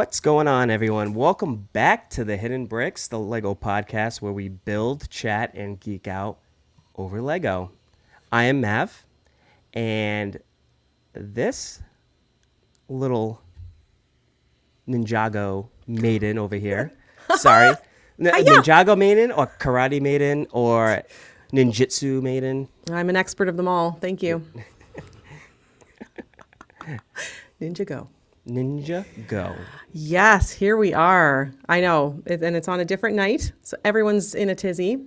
What's going on, everyone? Welcome back to the Hidden Bricks, the Lego podcast where we build, chat, and geek out over Lego. I am Mav, and this little Ninjago maiden over here, sorry, Ninjago maiden or karate maiden or ninjutsu maiden. I'm an expert of them all. Thank you. NINJAGO. NINJAGO. Yes, here we are. I know, and it's on a different night, so everyone's in a tizzy.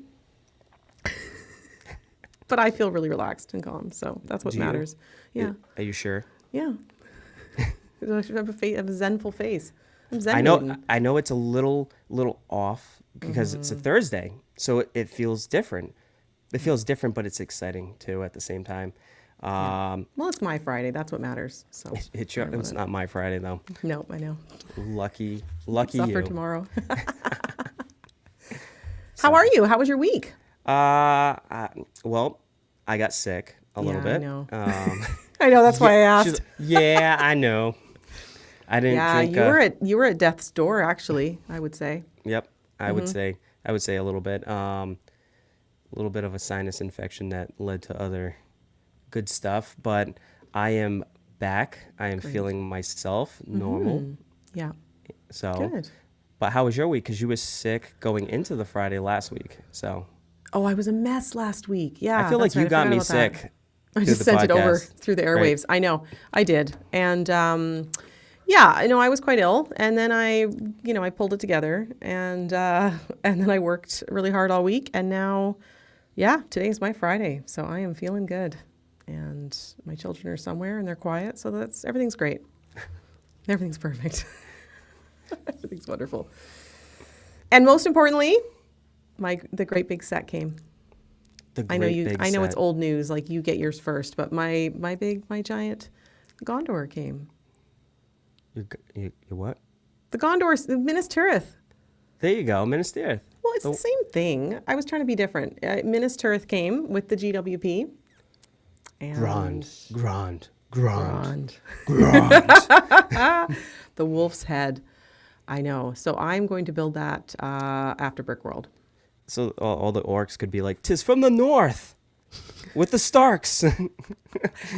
But I feel really relaxed and calm, so that's what matters. Yeah. Are you sure? Yeah. I have a zenful face. I'm zen. I know it's a little off because it's a Thursday, so it feels different. It feels different, but it's exciting too at the same time. Well, it's my Friday. That's what matters. So it's not my Friday though. No, I know. Lucky Suffer you. tomorrow. How are you? How was your week? Well, I got sick a little bit. I know. I know. That's why I asked. Yeah, I know. I didn't drink. You were at death's door, actually. I would say. Yep, I would say a little bit. A little bit of a sinus infection that led to other good stuff, but I am back. I am feeling myself normal. Yeah. So good. But how was your week? Because you were sick going into the Friday last week. So. Oh, I was a mess last week. Yeah. I feel like you got me sick. I just sent it over through the airwaves. Right. I know. I did. And yeah, I know I was quite ill, and then I pulled it together, and then I worked really hard all week, and now, yeah, today's my Friday, so I am feeling good. And my children are somewhere and they're quiet, so everything's great. Everything's perfect. Everything's wonderful. And most importantly, the great big set came. I know it's old news, like you get yours first, but my giant Gondor came. Your what? The Gondor, Minas Tirith. There you go, Minas Tirith. Well, it's the same thing. I was trying to be different. Minas Tirith came with the GWP. And Grand. The wolf's head. I know. So I'm going to build that after Brick World. So all the orcs could be like, "'Tis from the north, with the Starks." They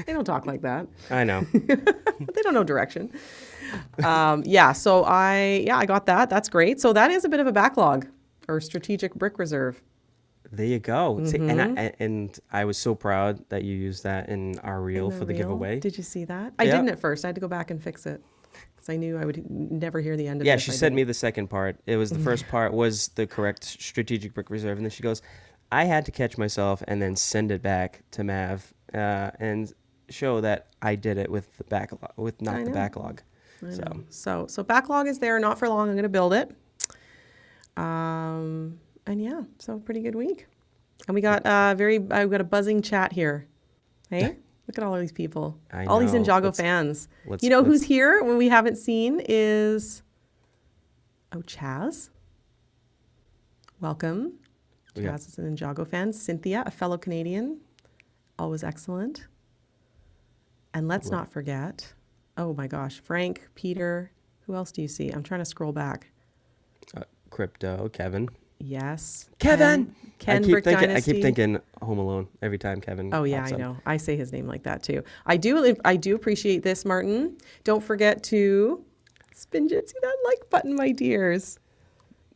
don't talk like that. I know. They don't know direction. So I got that. That's great. So that is a bit of a backlog or strategic brick reserve. There you go. See, and I was so proud that you used that in our reel for the giveaway. Did you see that? I didn't at first. I had to go back and fix it because I knew I would never hear the end of it. Yeah, she sent me the second part. It was the first part was the correct strategic brick reserve, and then she goes, I had to catch myself and then send it back to Mav and show that I did it with the backlog, the backlog. So backlog is there, not for long. I'm going to build it. And yeah, so pretty good week. And we got I've got a buzzing chat here. Hey, look at all of these people. All these NINJAGO fans. Who's here when we haven't seen is Chaz. Welcome. Chaz is a NINJAGO fan. Cynthia, a fellow Canadian. Always excellent. And let's not forget, oh my gosh, Frank, Peter. Who else do you see? I'm trying to scroll back. Crypto, Kevin. Yes. Kevin. Ken I keep thinking Home Alone every time Kevin. Oh yeah, I know. I say his name like that too. I do appreciate this, Martin. Don't forget to spin jitsu that like button, my dears.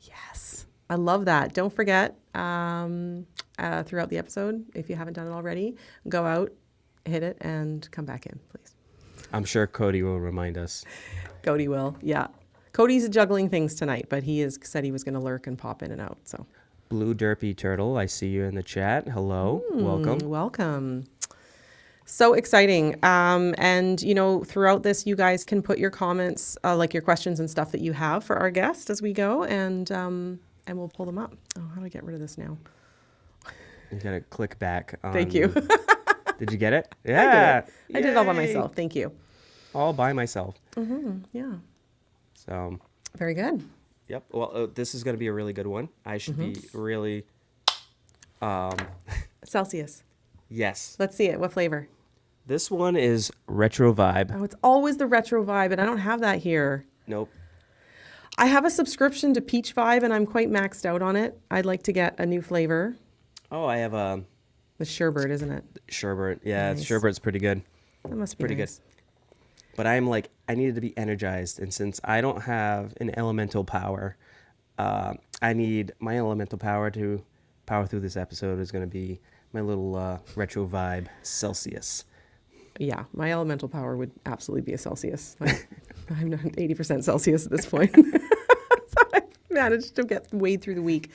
Yes. I love that. Don't forget throughout the episode, if you haven't done it already, go out, hit it, and come back in, please. I'm sure Cody will remind us. Cody will, yeah. Cody's juggling things tonight, but he said he was going to lurk and pop in and out. So, Blue Derpy Turtle, I see you in the chat. Hello, welcome. So exciting. And throughout this, you guys can put your comments, like your questions and stuff that you have for our guest as we go, and we'll pull them up. Oh, how do I get rid of this now? You gotta click back. Thank you. Did you get it? Yeah, I did it all by myself. Thank you. All by myself. Yeah. So very good. Yep. Well, this is going to be a really good one. I should be really. Celsius. Yes. Let's see it. What flavor? This one is retro vibe. Oh, it's always the retro vibe, and I don't have that here. Nope. I have a subscription to Peach Vibe, and I'm quite maxed out on it. I'd like to get a new flavor. Oh, I have a The sherbet, isn't it? sherbet. Yeah, Nice. sherbet's pretty good. That must be Pretty nice. good. But I'm like, I needed to be energized, and since I don't have an elemental power, I need my elemental power to power through this episode is going to be my little retro vibe Celsius. Yeah, my elemental power would absolutely be a Celsius. I'm not 80% Celsius at this point. So I managed to get wade through the week.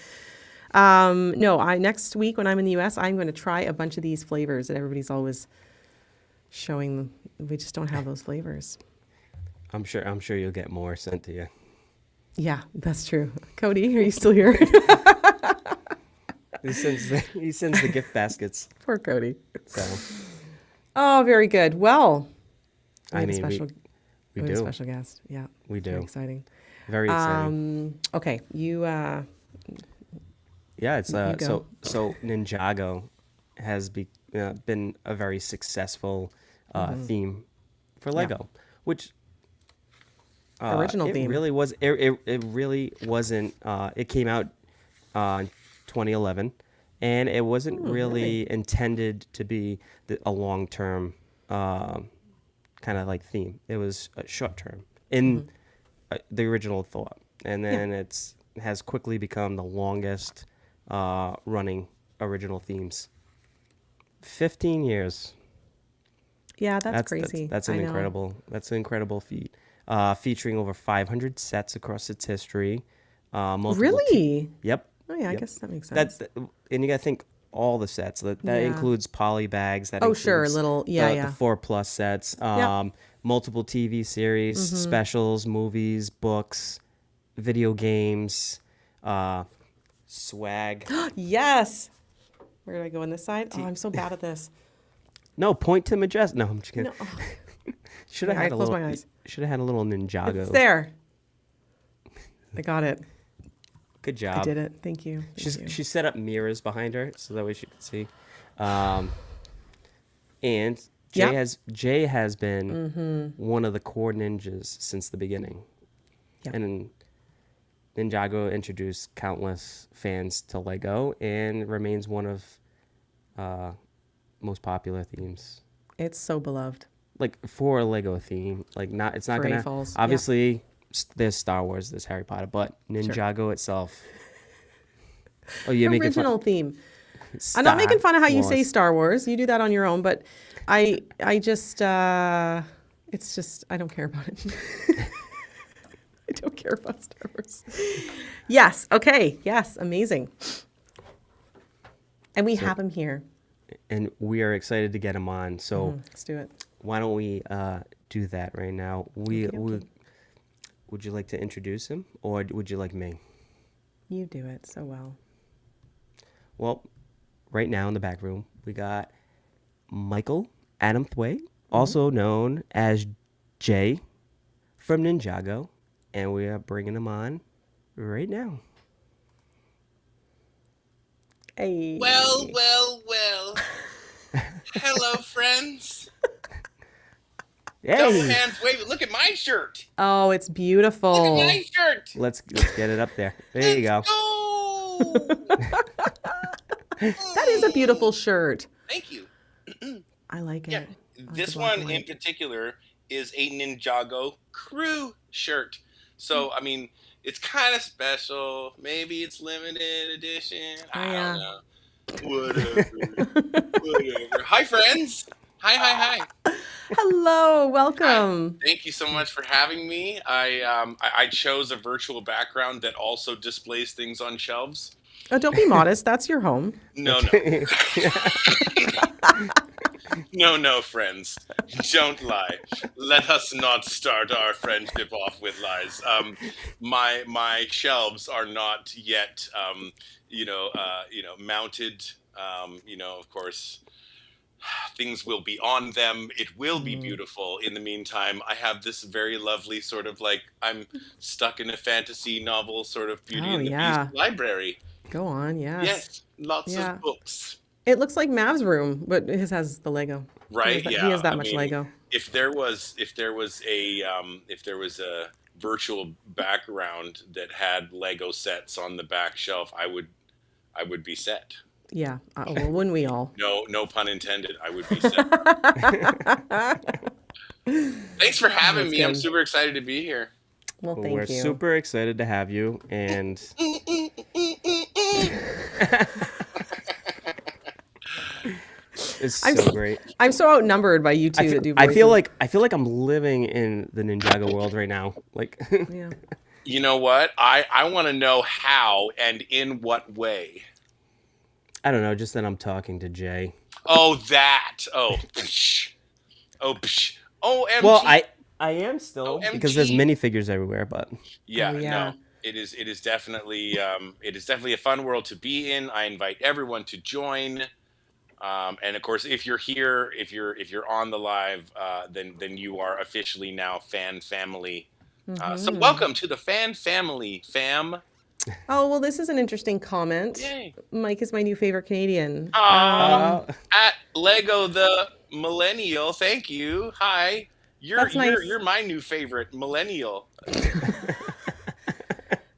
No, next week when I'm in the US, I'm going to try a bunch of these flavors that everybody's always showing. We just don't have those flavors. I'm sure you'll get more sent to you. Yeah, that's true. Cody, are you still here? He sends the gift baskets. Poor Cody. So Oh, very good. Well, we I have a mean, special, we have a do. special guest. Yeah, We very do. exciting. Very exciting. Okay, you. Yeah, it's You go. so Ninjago has been a very successful theme for Lego, which Original it theme. really was. It really wasn't. It came out in 2011, and it wasn't really intended to be a long term kind of like theme. It was a short term in the original thought, and then it has quickly become the longest running original themes. 15 years. Yeah, that's crazy. That's I an know. incredible. That's an incredible feat. Featuring over 500 sets across its history. Multiple Really? Yep. Oh yeah, I Yep. guess that makes sense. And you got to think all the sets. That Yeah. includes poly bags. That Oh, includes sure, little- yeah, the yeah. 4+ sets. Multiple TV series, Mm-hmm. specials, movies, books, video games, swag. Yes. Where did I go on this side? Oh, I'm so bad at this. No, point to Majestic. No, I'm just kidding. No. Should have Yeah, I had a closed little. my eyes. Should have had a little Ninjago. It's there. I got it. Good job. I did it. Thank you. Thank you. She set up mirrors behind her so that way she could see. And Jay has been one of the core ninjas since the beginning. Yep. And Ninjago introduced countless fans to Lego and remains one of most popular themes. It's so beloved. Like for a Lego theme, like it's not For gonna AFOLs, obviously there's Star Wars, there's Harry Potter, but Ninjago itself. Oh, you're making fun. Original theme. I'm not making fun of how you say Wars. Star Wars. You do that on your own, but I just it's just I don't care about it. I don't care about Star Wars. Yes. Okay. Yes. Amazing. And we have him here. And we are excited to get him on. So Let's do it. why don't we do that right now? Okay. Would you like to introduce him, or would you like me? You do it so well. Well, right now in the back room, we got Michael Adamthwaite, also known as Jay from Ninjago, and we are bringing him on right now. Hey. Well. Hello, friends. Double Hey, hands waving. Look at my shirt. Oh, it's Look beautiful. at my shirt. let's get it up there. There you go. Oh. That is a beautiful shirt. Thank you. I like Yeah, it. I like this the black one and in white. particular is a Ninjago crew shirt. So, I mean, it's kind of special. Maybe it's limited edition. I don't know. Whatever. Hi, friends. Hi. Hello, welcome. Thank you so much for having me. I chose a virtual background that also displays things on shelves. Oh, don't be modest. That's your home. No, no, friends. Don't lie. Let us not start our friendship off with lies. My shelves are not yet, mounted. Of course, things will be on them. It will be beautiful. In the meantime, I have this very lovely sort of like I'm stuck in a fantasy novel sort of Beauty and the Beast library. Go on, Yes, lots of books. It looks like Mav's room, but his has the Lego. Right? He has that much Lego. If there was a virtual background that had Lego sets on the back shelf, I would be set. Yeah. Well, wouldn't we all? No pun intended. I would be set. Thanks for having me. good. I'm super excited to be here. Well, thank We're you. super excited to have you, and it's so great. I'm so outnumbered by you two that do voices. I feel like I'm living in the Ninjago world right now. Like, Yeah. You know what? I want to know how and in what way. I don't know, just that I'm talking to Jay. Oh, that. Oh, psh. Oh, psh. OMG. Well, I am still OMG. because there's minifigures everywhere, but Yeah, Oh, yeah. no. It is definitely a fun world to be in. I invite everyone to join. And of course, if you're here, if you're on the live, then you are officially now fan family. So welcome to the fan family, fam. Oh, well, this is an interesting comment. Yay. Mike is my new favorite Canadian. At Lego the Millennial, thank you. Hi. That's nice. You're my new favorite millennial.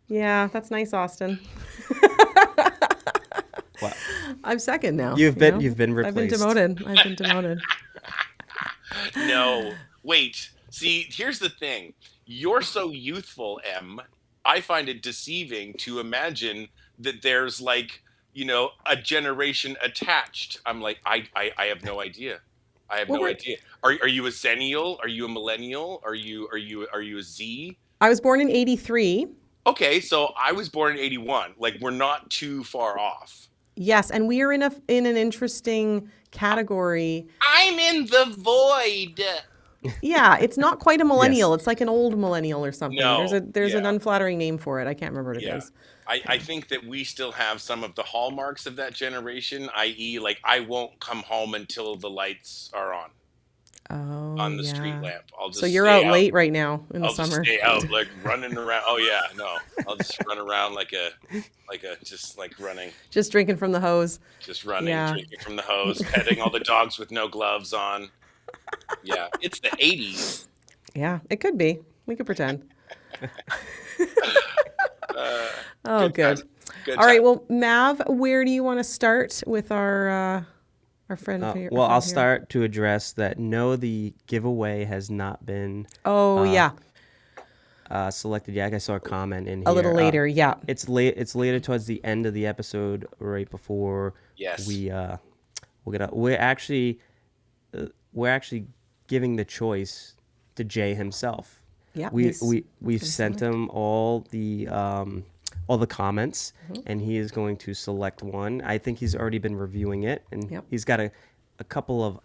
Yeah, that's nice, Austin. wow. I'm second now. You've been I've been replaced. demoted. No. Wait. See, here's the thing. You're so youthful, Em. I find it deceiving to imagine that there's like, a generation attached. I'm like, I have no idea. I have no idea. Are you a Zennial? Are you a millennial? Are you a Z? I was born in 83. Okay, so I was born in 81. Like, we're not too far off. Yes, and we are in an interesting category. I'm in the void. Yeah, it's not quite a millennial. It's like an old millennial or something. No, There's an yeah. unflattering name for it. I can't remember what it is. I think that we still have some of the hallmarks of that generation, i.e., like, I won't come home until the lights are on. Oh, On the street lamp. So you're out late right now in the I'll summer. just stay out, like running around. Oh yeah, no. I'll just run around like just like running. Just drinking from the hose. Just running, Yeah. drinking from the hose, petting all the dogs with no gloves on. Yeah, it's the 80s. Yeah, it could be. We could pretend. Good good. time. Good All right. time. Well, Mav, where do you want to start with our friend? Our well, I'll friend here? start to address that. No, the giveaway has not been Oh, yeah. selected yet. I saw a comment in here. A little later. Yeah. It's late. It's later towards the end of the episode, right before Yes. we're actually giving the choice to Jay himself. Yeah. We've sent him all the comments, and he is going to select one. I think he's already been reviewing it, and he's got a couple of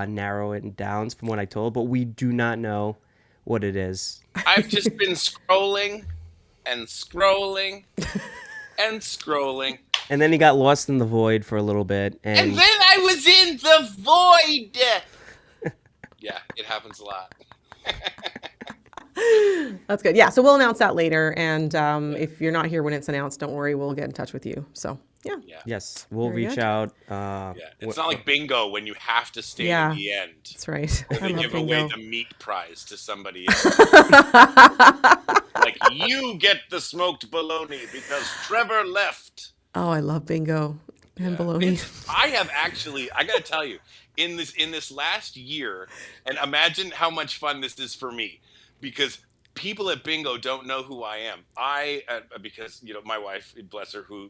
narrow it downs from what I told, but we do not know what it is. I've just been scrolling and scrolling and scrolling. And then he got lost in the void for a little bit, And then I was in the void. Yeah, it happens a lot. That's good. Yeah. So we'll announce that later. And if you're not here when it's announced, don't worry. We'll get in touch with you. So, yeah. yes, we'll Very reach good. out. Yeah, it's not like bingo when you have to stay Yeah. to the end. That's right. Or I they love give bingo. away the meat prize to somebody else. Like, you get the smoked bologna because Trevor left. Oh, I love bingo and bologna. I have actually, I gotta tell you, in this last year, and imagine how much fun this is for me, because people at bingo don't know who I am. Because my wife, bless her, who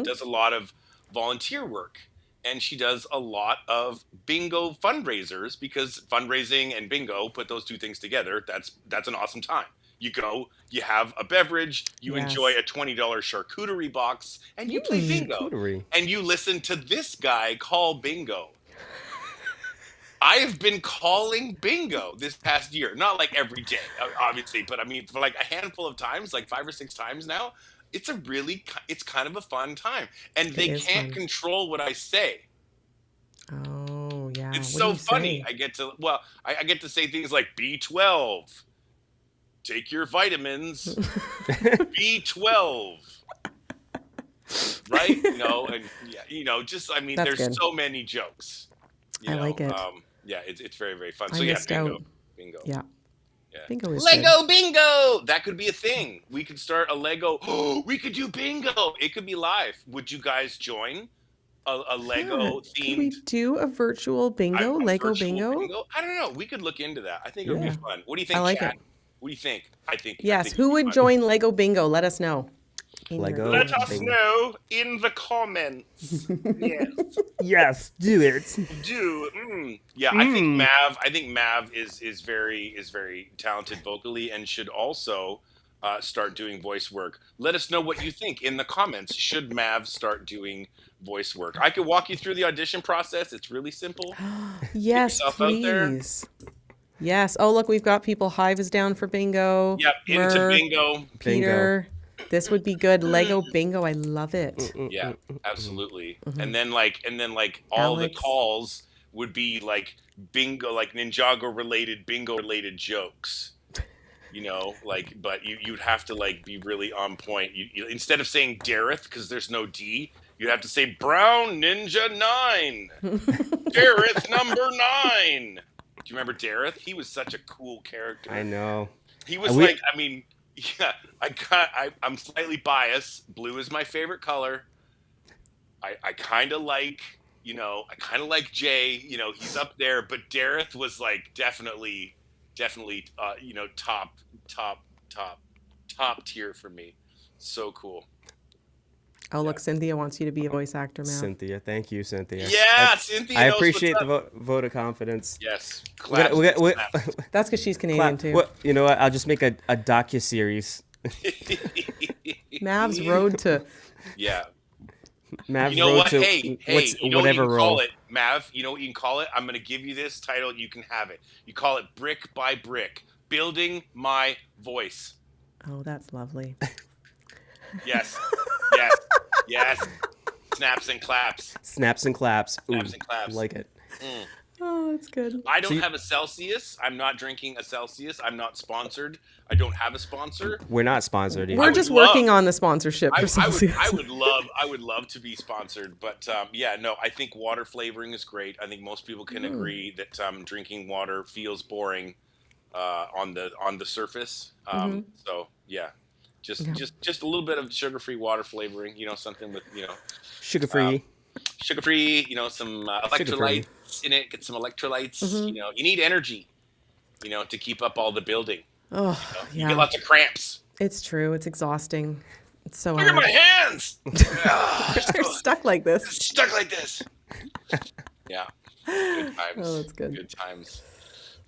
does a lot of volunteer work, and she does a lot of bingo fundraisers, because fundraising and bingo, put those two things together, that's an awesome time. You go, you have a beverage, you Yes. enjoy a $20 charcuterie box, and you play bingo. Charcuterie. And you listen to this guy call bingo. I have been calling bingo this past year. Not like every day, obviously, but I mean, for like a handful of times, like 5 or 6 times now, it's kind of a fun time. And they is can't fun. control what I say. Oh, yeah. It's What so do you funny. say? I get to say things like B12. Take your vitamins. B12. Right? And That's there's good. so many jokes. I like it. Yeah, it's very, very fun. I So yeah, missed bingo. out. Bingo. Yeah. Yeah. Bingo is Lego good. bingo. That could be a thing. We could start a Lego. Oh, we could do bingo. It could be live. Would you guys join a Yeah. Lego Could we themed do a virtual bingo, a Lego virtual bingo? bingo? I don't know. We could look into that. I think it would be Yeah. fun. What do you I think, like chat? it. What do you think? I think Yes. it'd Who be would fun. join Lego bingo? Let us know. Lego Let us bingo. know in the comments. Yes. Yes, do it. Do yeah. I think Mav is very talented vocally and should also start doing voice work. Let us know what you think in the comments. Should Mav start doing voice work? I could walk you through the audition process. It's really simple. Yes, yourself out there. please. Yes. Oh, look, we've got people. Hive is down for bingo. Yep, into Mer, bingo. Peter. This would be good. Lego bingo. I love it. Yeah, absolutely. And then like all Alex. the calls would be like bingo, like Ninjago related bingo related jokes. You know, like, but you'd have to like be really on point. You instead of saying Dareth because there's no D, you'd have to say Brown Ninja 9, Dareth number 9. Do you remember Dareth? He was such a cool character. I know. He was like, I mean, yeah. I'm slightly biased. Blue is my favorite color. I kind of like, you know, Jay. You know, he's up there, but Dareth was like definitely, you know, top tier for me. So cool. Oh, look, Cynthia wants you to be a voice actor, man. Cynthia, thank you, Cynthia. Yeah, Cynthia. I appreciate the vote of confidence. Yes. That's because she's Canadian too. Well, you know what? I'll just make a docu-series. Mav's road to. Yeah. Mav's you know road what? to Hey, you know whatever what you can role. call it, Mav? You know what you can call it? I'm going to give you this title. You can have it. You call it Brick by Brick, Building My Voice. Oh, that's lovely. Yes. Yes. Snaps and claps. Snaps and claps. Snaps and claps. Like it. Oh, that's good. I don't have a Celsius. I'm not drinking a Celsius. I'm not sponsored. I don't have a sponsor. We're not sponsored either. We're just working on the sponsorship for Celsius. I would love to be sponsored, but yeah, no. I think water flavoring is great. I think most people can agree that drinking water feels boring on the surface. So yeah, just a little bit of sugar-free water flavoring. You know, something with Sugar-free. You know, some electrolytes in it. Get some electrolytes. You know, you need energy. You know, to keep up all the building. Oh, You get lots of cramps. It's true. It's exhausting. It's so Look hard. at my hands. They're stuck like this. Stuck like this. Yeah. Good times. Oh, that's good. Good times.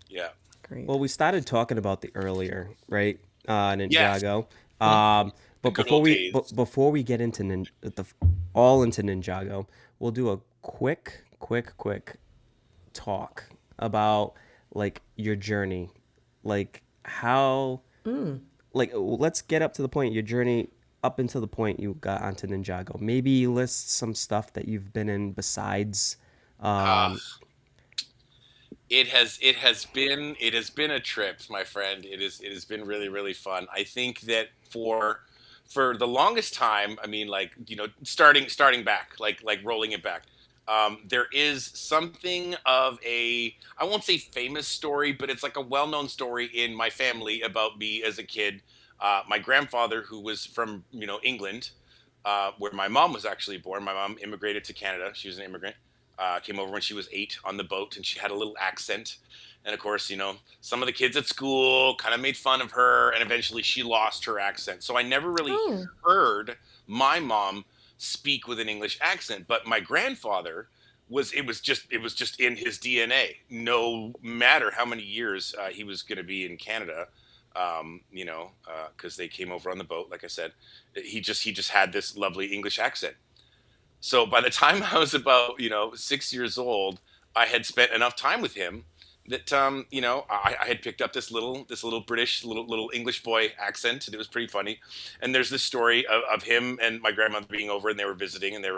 Yeah. Great. Well, we started talking about the earlier, right? Ninjago. Yes. But before we get into into Ninjago, we'll do a quick talk about like your journey, like how, like let's get up to the point, your journey up until the point you got onto Ninjago. Maybe list some stuff that you've been in besides. It has been a trip, my friend. It has been really, really fun. I think that for the longest time, I mean, like, you know, starting back, like rolling it back. There is something of I won't say famous story, but it's like a well-known story in my family about me as a kid. My grandfather, who was from, you know, England, where my mom was actually born. My mom immigrated to Canada. She was an immigrant. Came over when she was 8 on the boat, and she had a little accent. And of course, you know, some of the kids at school kind of made fun of her, and eventually she lost her accent. So I never really heard my mom speak with an English accent. But my grandfather it was just in his DNA. No matter how many years he was going to be in Canada, you know, because they came over on the boat, like I said, he just had this lovely English accent. So by the time I was about, you know, 6 years old, I had spent enough time with him that, you know, I had picked up this little British, little English boy accent, and it was pretty funny. And there's this story of him and my grandmother being over, and they were visiting, and they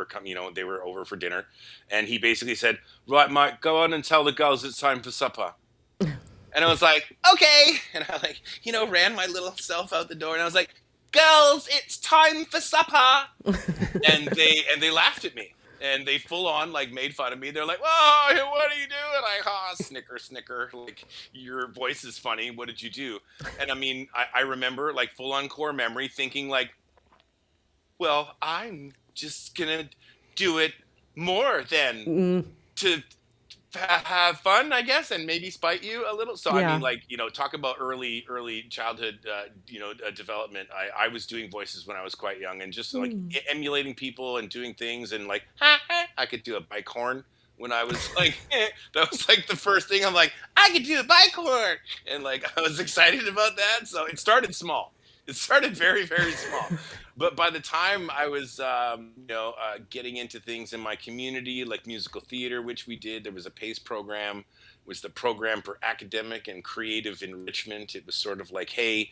were over for dinner. And he basically said, "Right, Mike, go on and tell the girls it's time for supper." And I was like, "Okay." And I, like, you know, ran my little self out the door, and I was like, "Girls, it's time for supper." and they laughed at me. and they full on like made fun of me. They're like, "Oh, what are you doing?" Snicker, snicker. Like, your voice is funny. What did you do? And I mean, I remember like full on core memory thinking like, well, I'm just gonna do it more than to have fun, I guess, and maybe spite you a little. So I mean, like, talk about early childhood, development. I was doing voices when I was quite young, and just like emulating people and doing things, and like, I could do a bike horn when I was like, that was like the first thing. I'm like, I could do a bike horn, and like I was excited about that. So it started small. It started very, very small. But by the time I was, getting into things in my community, like musical theater, which we did, there was a PACE program, was the program for academic and creative enrichment. It was sort of like, hey,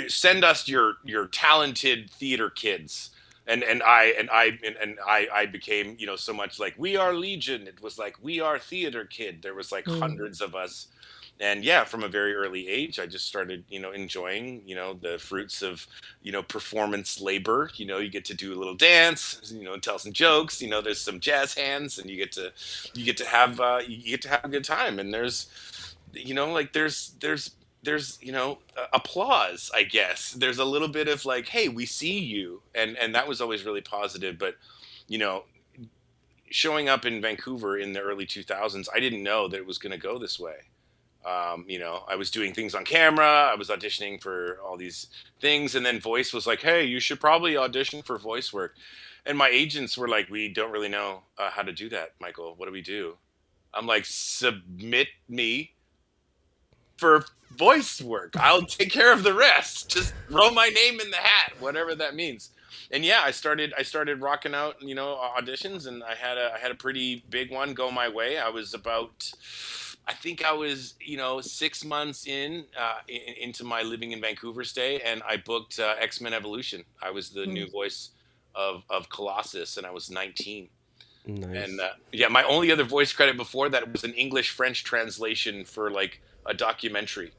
send us your talented theater kids. And I became, so much like, we are Legion. It was like, we are theater kid. There was like hundreds of us. And yeah, from a very early age, I just started, enjoying, the fruits of, performance labor. You get to do a little dance, tell some jokes. There's some jazz hands, and you get to have a good time. And there's, there's applause. I guess there's a little bit of like, hey, we see you, and that was always really positive. But, showing up in Vancouver in the early 2000s, I didn't know that it was going to go this way. I was doing things on camera. I was auditioning for all these things. And then Voice was like, hey, you should probably audition for voice work. And my agents were like, we don't really know how to do that, Michael. What do we do? I'm like, submit me for voice work. I'll take care of the rest. Just throw my name in the hat, whatever that means. And yeah, I started rocking out, auditions, and I had a pretty big one go my way. I think I was, 6 months into my living in Vancouver stay, and I booked X-Men Evolution. I was the new voice of Colossus, and I was 19. Nice. And my only other voice credit before that was an English-French translation for like a documentary.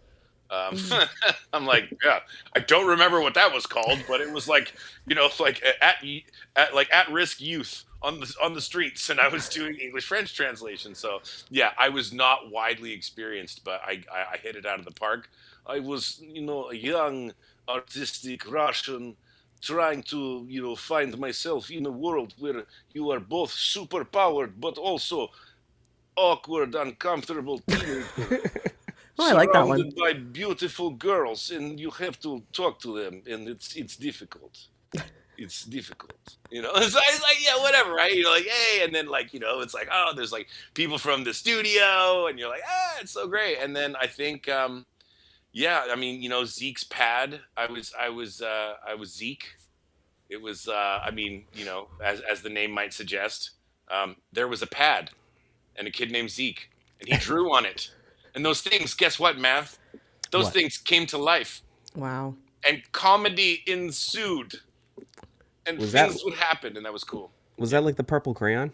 I'm like, yeah, I don't remember what that was called, but it was like, like at risk youth on the streets, and I was doing English-French translation. So yeah, I was not widely experienced, but I hit it out of the park. I was, a young artistic Russian trying to, find myself in a world where you are both super powered, but also awkward, uncomfortable teenager. Oh, I like that one. Surrounded by beautiful girls, and you have to talk to them, and it's difficult. It's difficult, It's like, yeah, whatever, right? Like, hey, and then like, it's like, oh, there's like people from the studio, and you're like, it's so great. And then I think, Zeke's pad. I was Zeke. It was, as the name might suggest, there was a pad, and a kid named Zeke, and he drew on it. And those things, guess what, Mav? Those things came to life. Wow. And comedy ensued. And things would happen, and that was cool. Was that like the purple crayon?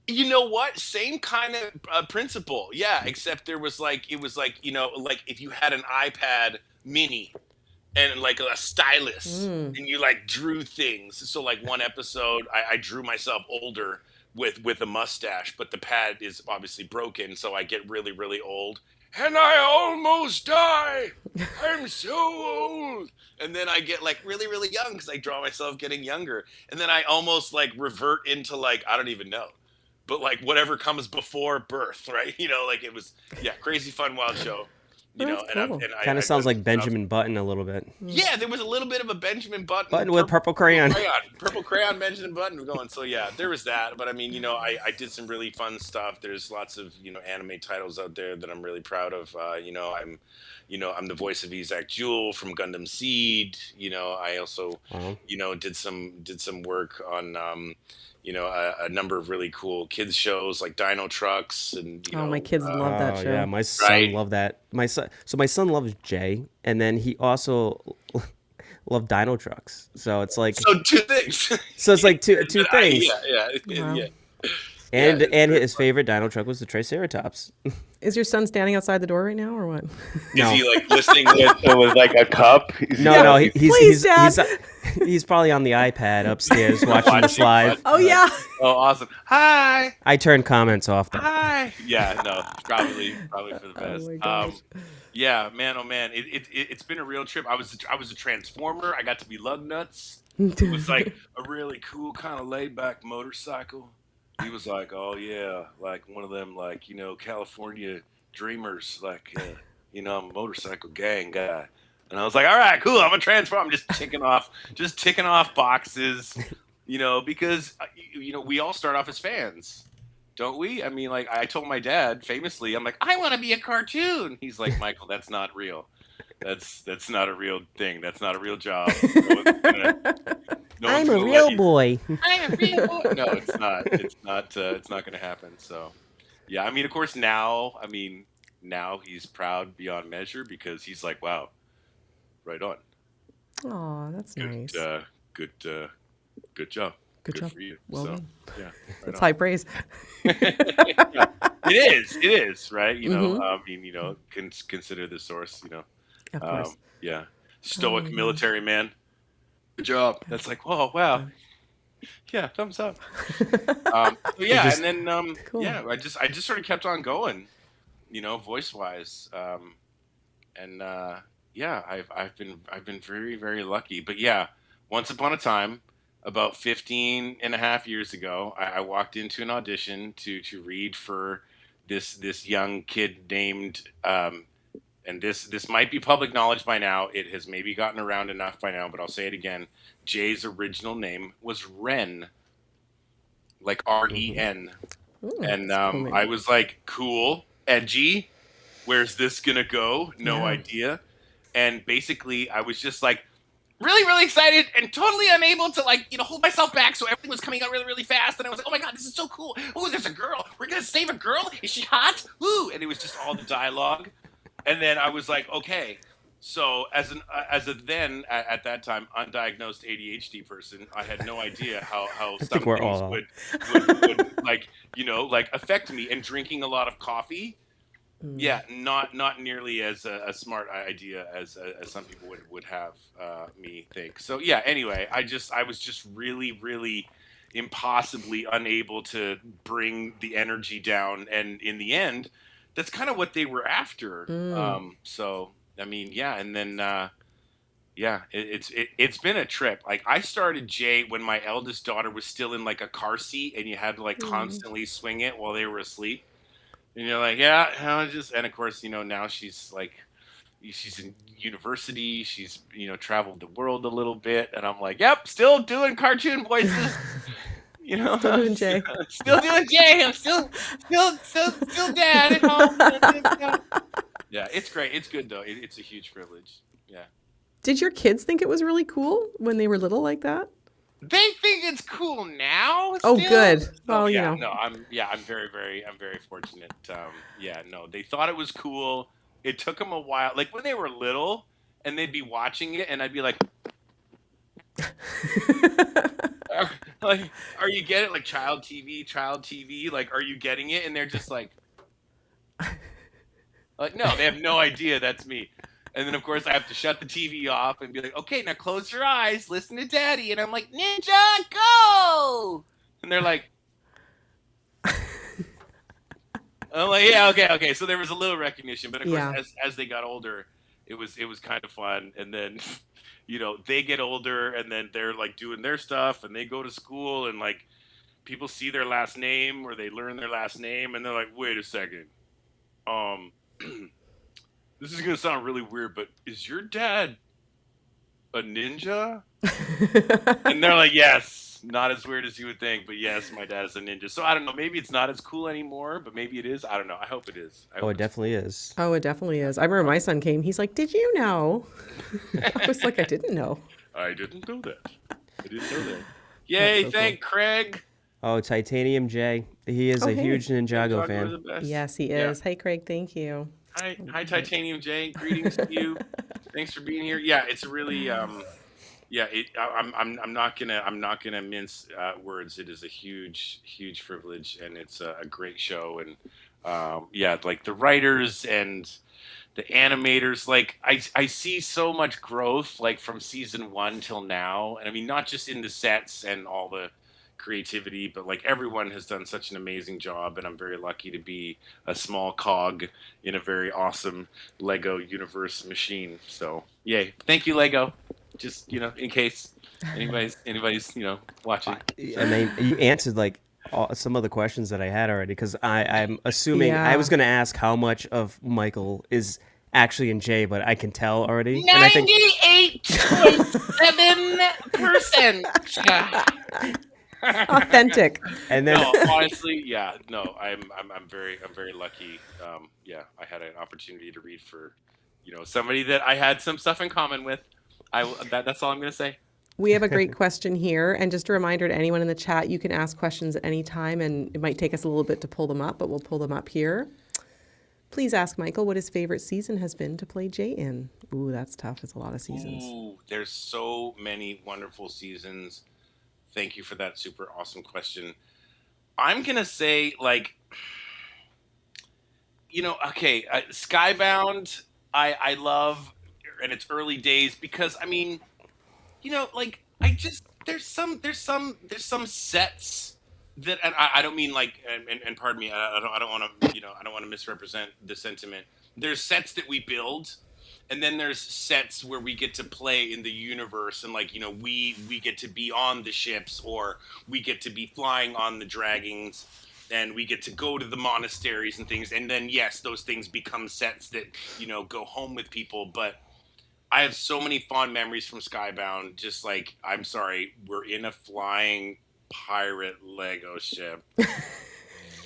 You know what? Same kind of principle. Yeah, except it was like, like if you had an iPad mini and like a stylus, and you like drew things. So like one episode, I drew myself older with a mustache, but the pad is obviously broken, so I get really, really old. And I almost die. I'm so old. And then I get like really, really young because I draw myself getting younger. And then I almost like revert into like, I don't even know. But like whatever comes before birth, right? Like it was, crazy fun, wild show. Cool. Kind of sounds like Benjamin Button a little bit. Yeah, there was a little bit of a Benjamin Button with purple crayon. Purple crayon Benjamin Button going. So yeah, there was that. But I mean, I did some really fun stuff. There's lots of anime titles out there that I'm really proud of. I'm the voice of Isaac Jewell from Gundam Seed. I also did some work on a number of really cool kids shows like Dino Trucks, and my kids love that show. Yeah, my son loved that. My son loves Jay, and then he also loved Dino Trucks. So it's like two things. So it's like two things. Yeah. And his favorite dino truck was the Triceratops. Is your son standing outside the door right now, or what? No. Is he like listening with like a cup? No, he's He's probably on the iPad upstairs watching this live. Oh yeah. Oh, awesome. Hi. I turned comments off though. Hi. Yeah, no, probably for the Oh best. my gosh. Yeah, man, oh man, it's been a real trip. I was a transformer. I got to be lug nuts. It was like a really cool kind of laid back motorcycle. He was like, oh yeah, like one of them, like, California dreamers, like, I'm a motorcycle gang guy. And I was like, all right, cool, I'm a transform. I'm just ticking off boxes, because we all start off as fans, don't we? I mean, like, I told my dad famously, I'm like, I want to be a cartoon. He's like, Michael, that's not real. That's not a real thing. That's not a real job. I'm a real boy. I'm a real boy. No, it's not. It's not. It's not going to happen. So, yeah. I mean, of course, now he's proud beyond measure because he's like, wow, right on. Oh, that's nice. Good job. Good job. For you. Well so, done. yeah. Right That's on. high praise. Yeah, it is, right? Mm-hmm. Consider the source, Of course. Yeah. Stoic military man. Good job. That's like, whoa, wow. Yeah, thumbs up. Yeah, and then Cool. yeah, I just sort of kept on going, voice wise. And yeah, I've been very, very lucky. But yeah, once upon a time, about 15 and a half years ago, I walked into an audition to read for this young kid named and this might be public knowledge by now. It has maybe gotten around enough by now, but I'll say it again. Jay's original name was Ren, like R-E-N. And cool. I was like, cool, edgy. Where's this gonna go? No idea. And basically, I was just like, really, really excited and totally unable to hold myself back. So everything was coming out really, really fast. And I was like, oh my God, this is so cool. Oh, there's a girl. We're going to save a girl. Is she hot? Woo. And it was just all the dialogue. And then I was like, okay. So as a then at that time undiagnosed ADHD person, I had no idea how some things would affect me. And drinking a lot of coffee, yeah, not nearly as a smart idea as some people would have me think. So yeah, anyway, I was just really, really impossibly unable to bring the energy down, and in the end, that's kind of what they were after. So I mean, yeah, and then yeah, it's been a trip. Like, I started Jay when my eldest daughter was still in like a car seat, and you had to like constantly swing it while they were asleep. And you're like, yeah, and of course, now she's in university. She's, traveled the world a little bit. And I'm like, yep, still doing cartoon voices, Still doing Jay. Still doing Jay. I'm still dad at home. Yeah, it's great. It's good, though. It's a huge privilege. Yeah. Did your kids think it was really cool when they were little like that? They think it's cool now. Oh, still. good. So, well, yeah, no, I'm very, very, I'm very fortunate. Yeah, no, they thought it was cool. It took them a while. Like when they were little, and they'd be watching it, and I'd be like, are you getting it? Like child TV. Like, are you getting it? And they're just like, no, they have no idea that's me. And then, of course, I have to shut the TV off and be like, okay, now close your eyes, listen to Daddy. And I'm like, Ninja, go! And they're like, I'm like, yeah, okay. So there was a little recognition. But, of course, as they got older, it was kind of fun. And then, they get older, and then they're, like, doing their stuff, and they go to school, and, like, people see their last name, or they learn their last name, and they're like, wait a second. This is going to sound really weird, but is your dad a ninja? And they're like, yes, not as weird as you would think, but yes, my dad is a ninja. So I don't know, maybe it's not as cool anymore, but maybe it is. I don't know. I hope it is. It definitely is. Oh, it definitely is. I remember my son came. He's like, did you know? I was like, I didn't know. I didn't know that. Yay, so thank cool. Craig. Oh, Titanium J. He is a huge Ninjago fan. Yes, he is. Hey, Craig, thank you. Hi, Titanium J. Greetings to you. Thanks for being here. Yeah, it's really, I'm not gonna mince words. It is a huge privilege, and it's a great show, and Yeah, like the writers and the animators, like I see so much growth like from season one till now. And I mean, not just in the sets and all the creativity, but like everyone has done such an amazing job. And I'm very lucky to be a small cog in a very awesome Lego universe machine. So yay. Thank you, Lego. Just, in case anybody's, watching. I mean, you answered like some of the questions that I had already because I'm assuming I was Yeah. going to ask how much of Michael is actually in Jay, but I can tell already, and I think 98.7%. Authentic. and then No, honestly, yeah, no, I'm very lucky. Yeah, I had an opportunity to read for, somebody that I had some stuff in common with. That's all I'm gonna say. We have a great question here. And just a reminder to anyone in the chat, you can ask questions at any time, and it might take us a little bit to pull them up, but we'll pull them up here. Please ask Michael what his favorite season has been to play Jay in. Ooh, that's tough. It's a lot of seasons. Ooh, there's so many wonderful seasons. Thank you for that super awesome question. I'm gonna say like, okay, Skybound. I love, in its early days because I mean, like I just there's some sets that, and I don't mean like, and pardon me, I don't want to, I don't want to misrepresent the sentiment. There's sets that we build, and then there's sets where we get to play in the universe, and like, we get to be on the ships, or we get to be flying on the dragons, and we get to go to the monasteries and things, and then yes, those things become sets that, go home with people. But I have so many fond memories from Skybound. Just like, I'm sorry, we're in a flying pirate Lego ship.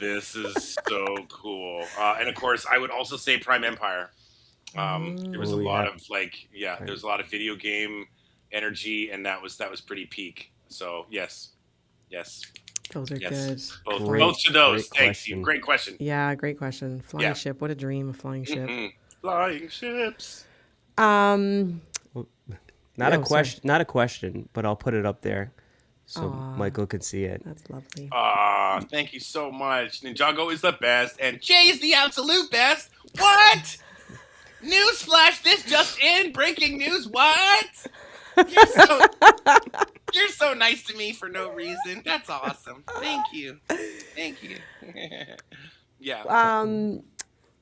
This is so cool. And of course, I would also say Prime Empire. There was a oh lot yeah, of like, yeah, there was a lot of video game energy, and that was pretty peak. So yes, yes, Those are yes, good. both great, both to those. great Thanks, you. question. Great question. Yeah, great question. Flying Yeah. ship. What a dream, a flying ship. Flying ships. Um, Not a oh, sorry. question, not a question, but I'll put it up there so Aw, Michael can see it. that's lovely. Thank you so much. Ninjago is the best, and Jay is the absolute best. What? Newsflash! This just in. Breaking news. What? You're so you're so nice to me for no reason. That's awesome. Thank you. Thank you. Yeah.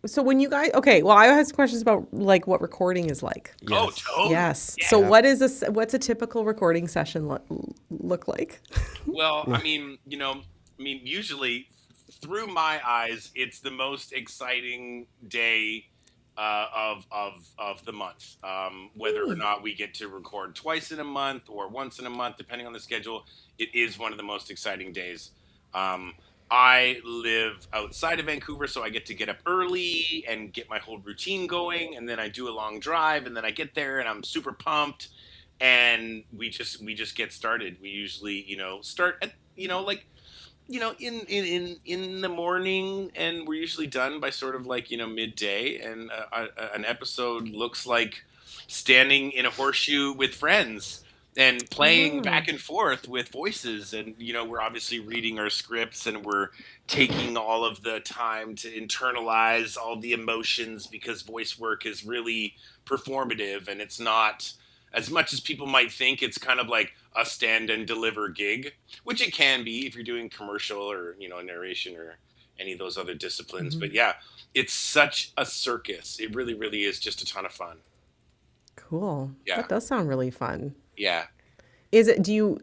So when you guys, okay, well, I have some questions about like what recording is like. Oh, Yes. totally. Yes. Yeah. So what's a typical recording session look like? Well, I mean, usually through my eyes, it's the most exciting day of the month. Whether or not we get to record twice in a month or once in a month, depending on the schedule, it is one of the most exciting days. Um, I live outside of Vancouver, so I get to get up early and get my whole routine going, and then I do a long drive, and then I get there, and I'm super pumped, and we just get started. We usually, start at, like, in the morning, and we're usually done by sort of like, midday, and an episode looks like standing in a horseshoe with friends and playing Oh, back and forth with voices, and we're obviously reading our scripts, and we're taking all of the time to internalize all the emotions, because voice work is really performative, and it's not as much as people might think. It's kind of like a stand and deliver gig, which it can be if you're doing commercial or, narration or any of those other disciplines. But yeah, it's such a circus. It really, really is just a ton of fun. cool. Yeah. That does sound really fun. Yeah. Do you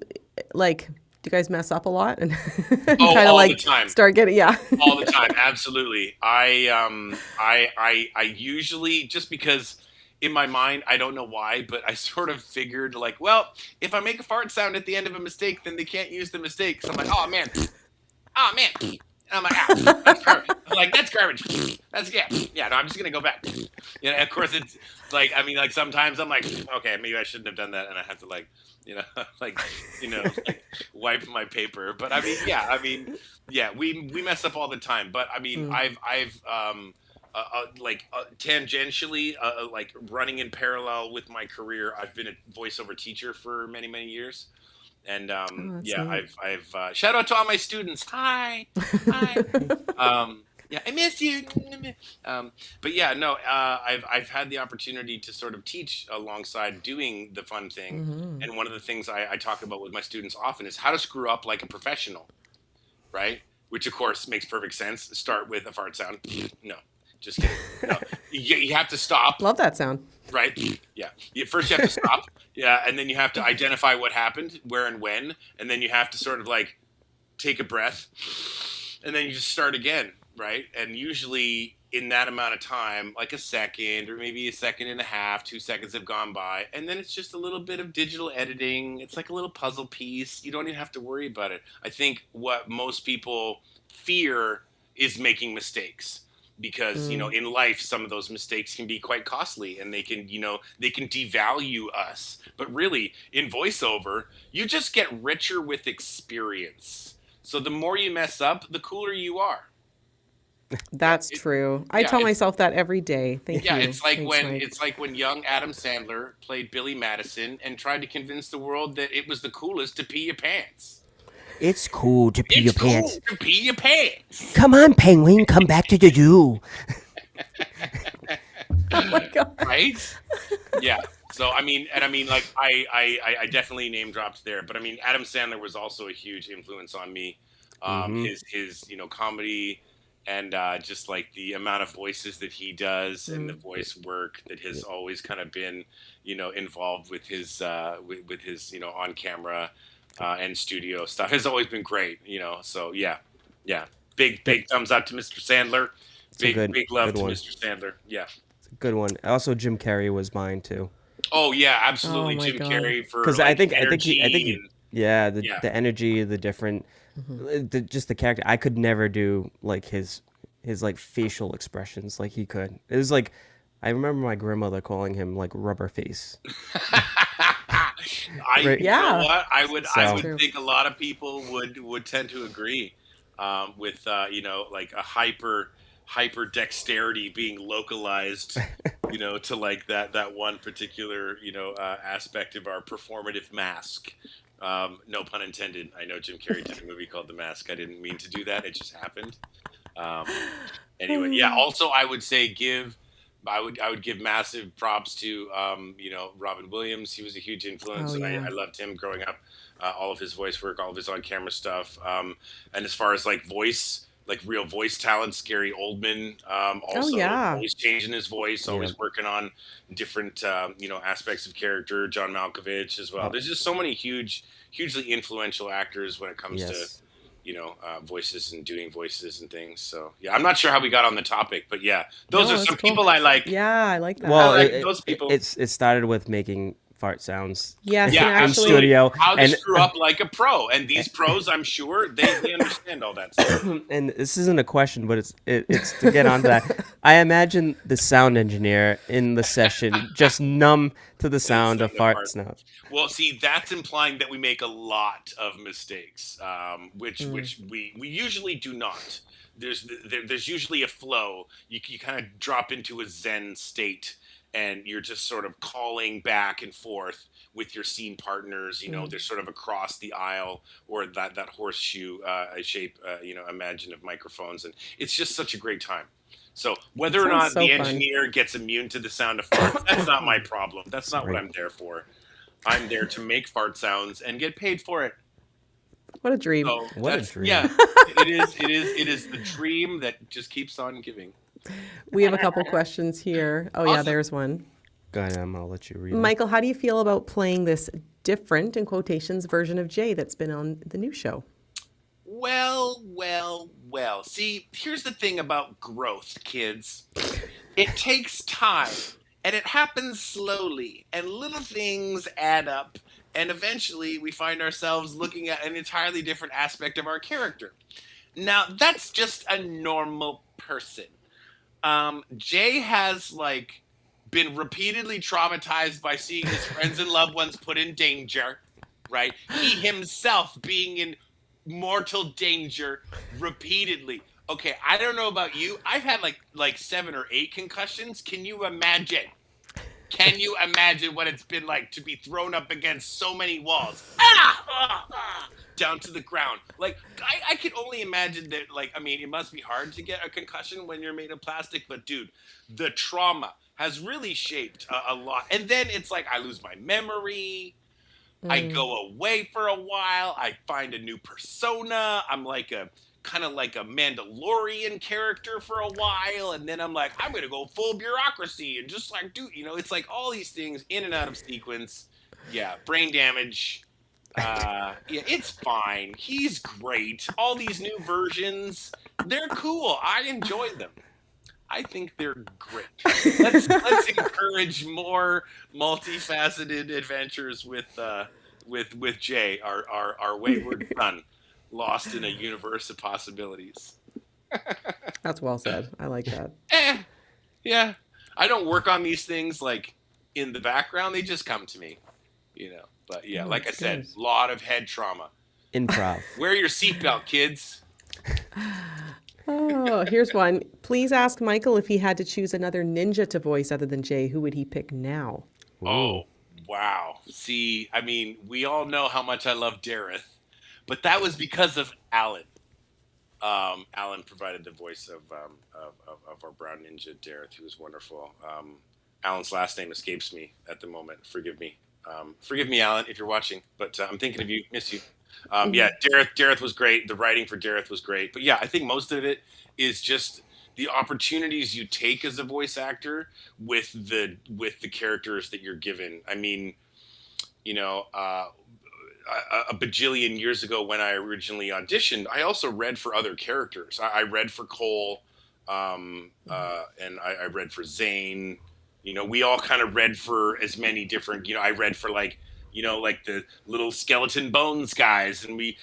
like, do you guys mess up a lot and Oh, kind of all like the time. start getting, yeah. All the time. Absolutely. I usually, just because in my mind, I don't know why, but I sort of figured like, well, if I make a fart sound at the end of a mistake, then they can't use the mistake. So I'm like, oh man, oh man. And I'm like, that's garbage. I'm like, that's garbage. That's, yeah, yeah. No, I'm just gonna go back. Of course it's like, I mean, like sometimes I'm like, okay, maybe I shouldn't have done that, and I have to like, like, like wipe my paper. But yeah, we mess up all the time. But I mean, I've like tangentially, like running in parallel with my career, I've been a voiceover teacher for many, many years. And Oh, that's yeah, neat. I've shout out to all my students. Hi, hi. Yeah, I miss you. But yeah, no, I've had the opportunity to sort of teach alongside doing the fun thing, and one of the things I talk about with my students often is how to screw up like a professional, right? Which of course makes perfect sense. Start with a fart sound. No, just kidding. No, you have to stop, Love that sound. right? Yeah. First you have to stop, yeah, and then you have to identify what happened, where and when, and then you have to sort of like take a breath, and then you just start again, right? And usually in that amount of time, like a second or maybe a second and a half, 2 seconds have gone by, and then it's just a little bit of digital editing. It's like a little puzzle piece. You don't even have to worry about it. I think what most people fear is making mistakes, because in life some of those mistakes can be quite costly, and they can devalue us. But really, in voiceover, you just get richer with experience. So the more you mess up, the cooler you are. That's It, true. I yeah, tell myself that every day. Thank yeah, you. it's like Thanks, when Mike. young Adam Sandler played Billy Madison and tried to convince the world that it was the coolest to pee your pants. It's cool to pee It's your cool pants. to pee your pants. Come on, penguin, come back to the zoo. Oh my god. Right? Yeah. So like I definitely name dropped there, but I mean Adam Sandler was also a huge influence on me. His comedy, and just like the amount of voices that he does, and the voice work that has always kind of been involved with his with his on camera and studio stuff has always been great. So yeah, big thumbs up to Mr. Sandler. It's a Big love good to one. Mr. Sandler. Yeah. It's a good one. Also, Jim Carrey was mine too. Oh yeah, Oh absolutely. my Jim god. Carrey for Because like I think energy he, and yeah, yeah. the energy, the different, just the character. I could never do like his like facial expressions like he could. It was like, I remember my grandmother calling him like rubber face. I Right. you know Yeah, what? I it's So would true. think a lot of people would tend to agree with like a hyper dexterity being localized to like that one particular aspect of our performative mask. No pun intended. I know Jim Carrey did a movie called The Mask. I didn't mean to do that. It just happened. Um, anyway, yeah. Also, I would give massive props to Robin Williams. He was a huge influence, Oh and yeah. I loved him growing up. All of his voice work, all of his on camera stuff, and as far as like voice, like real voice talent, Gary Oldman, Oh also yeah. always changing his voice, yeah. always working on different aspects of character. John Malkovich as well. Oh, There's just so many hugely influential actors when it comes to yes. voices and doing voices and things. So yeah, I'm not sure how we got on the topic, but yeah, those No, are that's some cool. people I like. Yeah, I like I that. Well, like those people. it started with making fart sounds Yes, Yeah, and in actually, absolutely. studio, How to and screw up like a pro, and these pros, I'm sure they understand all that stuff. and this isn't a question, but it's to get onto that. I imagine the sound engineer in the session just numb to the And sound so of farts now. well, see, that's implying that we make a lot of mistakes, mm, which we usually do not. There's usually a flow. You kind of drop into a Zen state, and you're just sort of calling back and forth with your scene partners. They're sort of across the aisle, or that horseshoe shape. Imagine of microphones, and it's just such a great time. So it whether or sounds not so the fun. engineer gets immune to the sound of farts, that's not my problem. That's not what Right. I'm there for. I'm there to make fart sounds and get paid for it. What a dream. So What a that's dream. yeah. It is the dream that just keeps on giving. We have a couple questions here. Oh yeah, Awesome. there's one. Go ahead, I'll let you read them. Michael, how do you feel about playing this different, in quotations, version of Jay that's been on the new show? Well. See, here's the thing about growth, kids. It takes time, and it happens slowly, and little things add up, and eventually we find ourselves looking at an entirely different aspect of our character. Now, that's just a normal person. Jay has like been repeatedly traumatized by seeing his friends and loved ones put in danger, right? He himself being in mortal danger repeatedly. Okay, I don't know about you. I've had like 7 or 8 concussions. Can you imagine? Can you imagine what it's been like to be thrown up against so many walls? Down to the ground. Like, I could only imagine that, like, I mean, it must be hard to get a concussion when you're made of plastic, but dude, the trauma has really shaped a lot. And then it's like I lose my memory. I go away for a while. I find a new persona. I'm like a kind of like a Mandalorian character for a while, and then I'm like, I'm gonna go full bureaucracy and just like do, it's like all these things in and out of sequence. Yeah, brain damage. Yeah, it's fine. He's great. All these new versions, they're cool. I enjoy them. I think they're great. Let's encourage more multifaceted adventures with Jay, our wayward son, lost in a universe of possibilities. That's well said. I like that. Yeah. I don't work on these things like in the background. They just come to me, But yeah, like I said, a lot of head trauma. Improv. Wear your seatbelt, kids. Oh, here's one. Please ask Michael if he had to choose another ninja to voice other than Jay, who would he pick now? Ooh. Oh, wow. See, I mean, we all know how much I love Dareth, but that was because of Alan. Alan provided the voice of our brown ninja, Dareth, who was wonderful. Alan's last name escapes me at the moment. Forgive me. Forgive me, Alan, if you're watching, but I'm thinking of you. Miss you. Yeah, Dareth was great. The writing for Dareth was great. But yeah, I think most of it is just the opportunities you take as a voice actor with the characters that you're given. I mean, a bajillion years ago when I originally auditioned, I also read for other characters. I read for Cole, and I read for Zane. We all kind of read for as many different, I read for like the little skeleton bones guys, and we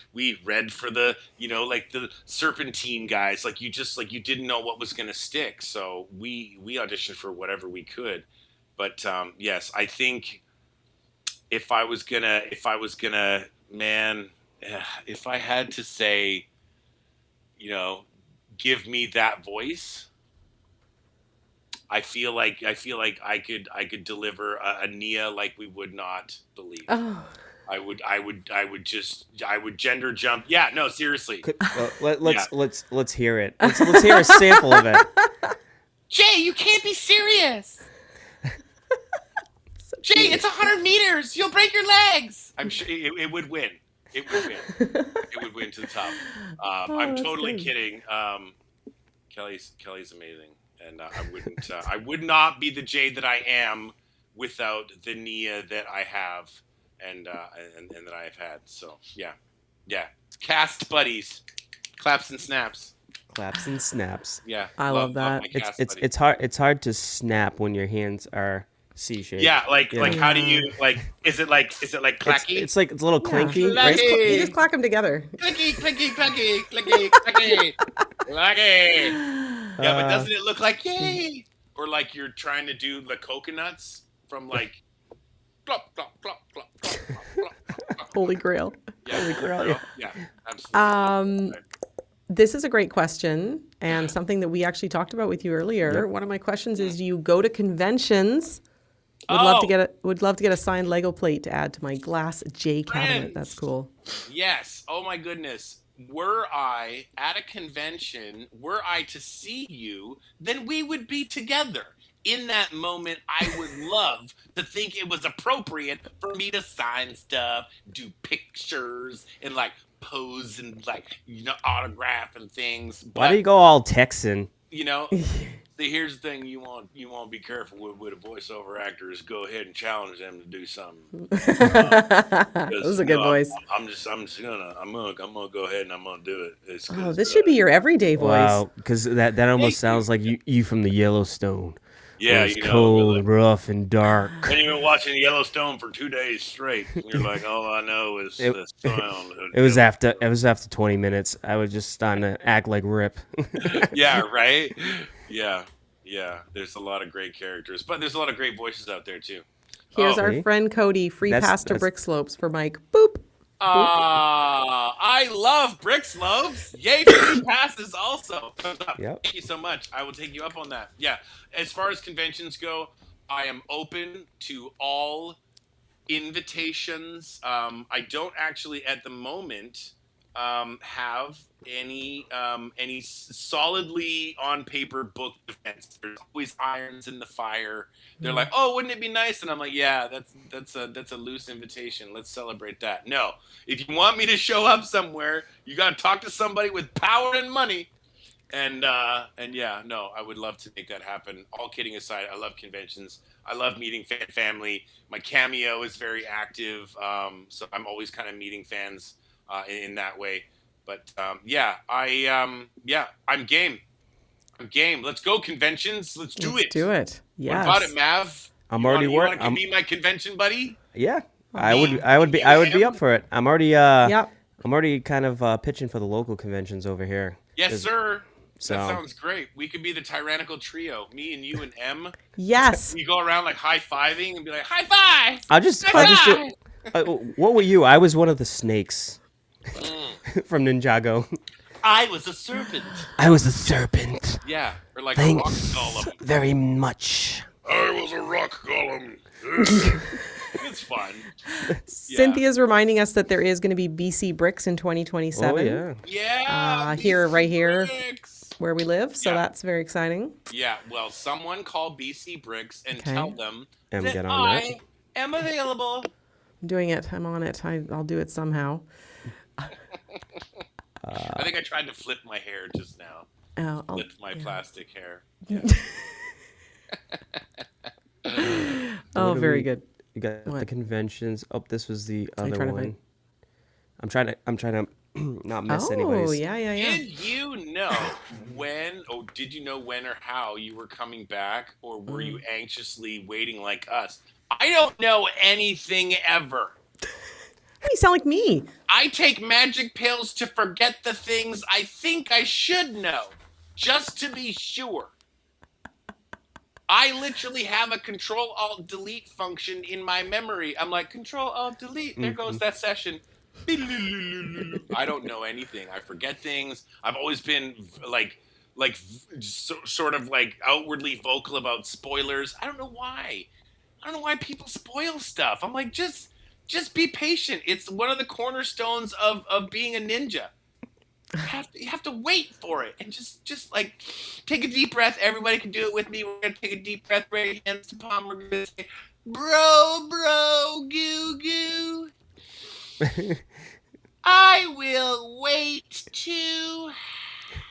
read for the, like the serpentine guys. Like you didn't know what was going to stick. So we auditioned for whatever we could. But yes, I think if I was gonna, man, if I had to say, give me that voice, I feel like I could deliver a Nia like we would not believe. Oh. I would gender jump. Yeah, no, seriously. Let's hear it. Let's hear a sample of it. Jay, you can't be serious. So Jay, it's 100 meters. You'll break your legs. I'm sure it would win. It would win. It would win to the top. I'm totally kidding. Kelly's amazing. And I would not be the Jay that I am without the Nia that I have and that I have had. So yeah. Cast buddies, claps and snaps. Claps and snaps. Yeah, I love that. It's hard to snap when your hands are C-shaped. Yeah, like how do you is it like clacky? It's like it's a little clinky, right? You just clack them together. Clicky, clicky, clacky, clicky, clacky, clacky. Yeah, but doesn't it look like yay? Or like you're trying to do the coconuts from like plop, plop, plop, plop, plop, plop, plop. Holy Grail. Yeah, Holy Grail. Yeah, absolutely. This is a great question and something that we actually talked about with you earlier. Yep. One of my questions is, do you go to conventions? Would love to get a signed Lego plate to add to my glass J cabinet. That's cool. Yes. Oh my goodness. Were I at a convention, were I to see you, then we would be together. In that moment, I would love to think it was appropriate for me to sign stuff, do pictures, and like pose and like autograph and things. But, why do you go all Texan? See, here's the thing: you want to be careful with a voiceover actor. Is go ahead and challenge them to do something. That was a good voice. I'm gonna go ahead and I'm gonna do it. This should be your everyday voice. Wow, because that almost sounds like you from the Yellowstone. Yeah, it's cold, rough, and dark. And you've been watching Yellowstone for 2 days straight. And you're like, all I know is the sound. It was after 20 minutes. I was just starting to act like Rip. Yeah, right. Yeah. There's a lot of great characters, but there's a lot of great voices out there too. Here's our friend Cody. Free pass to Brick Slopes for Mike. Boop. I love Brick Slopes. Yay for free passes also. Yep. Thank you so much. I will take you up on that. Yeah. As far as conventions go, I am open to all invitations. I don't actually at the moment have any solidly on paper booked events. There's always irons in the fire. They're like, "Oh, wouldn't it be nice?" And I'm like, "Yeah, that's a loose invitation. Let's celebrate that." No, if you want me to show up somewhere, you got to talk to somebody with power and money. And yeah, no, I would love to make that happen. All kidding aside, I love conventions. I love meeting family. My Cameo is very active, so I'm always kind of meeting fans in that way. But I'm game. I'm game. Let's go conventions. Let's do Let's it. do it. Yes. What about it, Mav? I'm you already want to working. be my convention buddy? Yeah, I would be up for it. I'm already Yep. I'm already kind of pitching for the local conventions over here. Yes, sir. So That sounds great. We could be the tyrannical trio. Me and you and M. Yes. We go around like high-fiving and be like, high five! I'll just do, what were you? I was one of the snakes from Ninjago. I was a serpent. I was a serpent. Yeah, or like a rock Thanks golem. very much. I was a rock golem. It's fun. Cynthia's reminding us that there is going to be BC Bricks in 2027. Oh yeah. Yeah. Right here, Bricks. where we live. So Yeah. that's very exciting. Yeah, well, someone call BC Bricks and Okay. tell them And that get on that. I am available. I'm doing it. I'm on it. I'll do it somehow. I think I tried to flip my hair just now. Flip my plastic hair. Oh, very good. You got the What? conventions. Oh, this was the other trying to one. find- I'm trying to not miss Oh, anybody's. yeah. Did you know did you know when or how you were coming back, or were you anxiously waiting like us? I don't know anything ever. You sound like me. I take magic pills to forget the things I think I should know, just to be sure. I literally have a Control-Alt-Delete function in my memory. I'm like, Control-Alt-Delete. There goes that session. I don't know anything. I forget things. I've always been sort of like outwardly vocal about spoilers. I don't know why. I don't know why people spoil stuff. I'm like, just be patient. It's one of the cornerstones of being a ninja. You have to wait for it and just like take a deep breath. Everybody can do it with me. We're gonna take a deep breath, right hands to palm. We're gonna say, bro, goo goo. I will wait to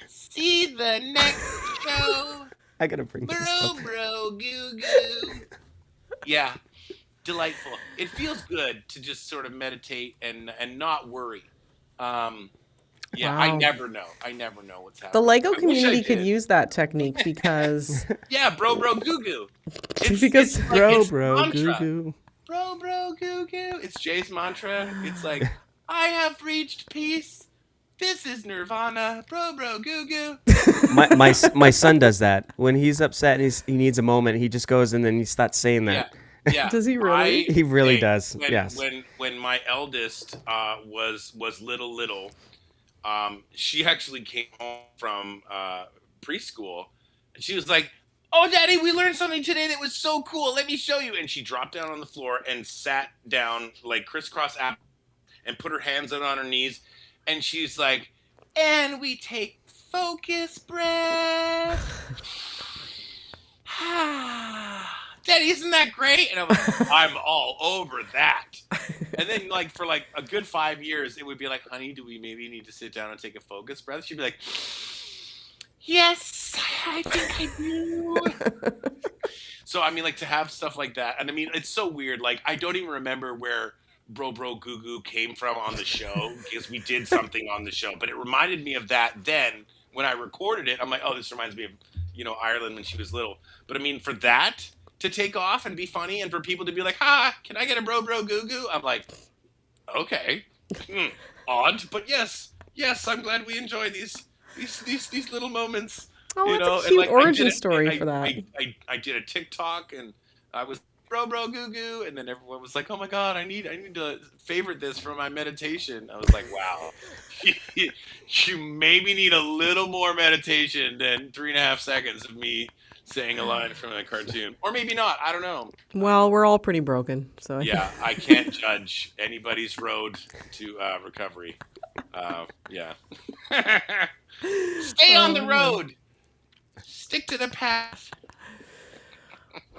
see the next show. I gotta bring this up. Bro, goo goo. Yeah, delightful. It feels good to just sort of meditate and not worry. Yeah, Wow. I never know what's happening. The Lego I wish I community could did. use that technique because Yeah, bro, goo goo. Because Bro, it's goo mantra. goo. Bro, goo goo. It's Jay's mantra. It's like, I have reached peace. This is Nirvana. Bro, goo goo. My son does that when he's upset and he needs a moment. He just goes and then he starts saying that. Yeah. Does he really? He really does. Yes. When my eldest was little, she actually came home from preschool, and she was like, "Oh, Daddy, we learned something today that was so cool. Let me show you." And she dropped down on the floor and sat down like crisscross apple and put her hands out on her knees, and she's like, "And we take focus breath." Daddy, isn't that great? And I'm like, I'm all over that. And then, like, for like a good 5 years, it would be like, honey, do we maybe need to sit down and take a focus breath? She'd be like, yes, I think I do. So, I mean, like, to have stuff like that, and I mean, it's so weird. Like, I don't even remember where Bro Goo Goo came from on the show because we did something on the show, but it reminded me of that then when I recorded it. I'm like, oh, this reminds me of, Ireland when she was little. But I mean, for that to take off and be funny, and for people to be like, can I get a bro goo goo? I'm like, okay, odd, but yes, I'm glad we enjoy these little moments. Oh, you that's know, a cute and, like, origin story for that. I did a TikTok, and I was bro goo goo, and then everyone was like, oh my god, I need to favorite this for my meditation. I was like, wow, you maybe need a little more meditation than 3.5 seconds of me saying a line from a cartoon, or maybe not. I don't know. Well, we're all pretty broken, so Yeah, I can't judge anybody's road to recovery. Yeah. Stay on the road. Stick to the path.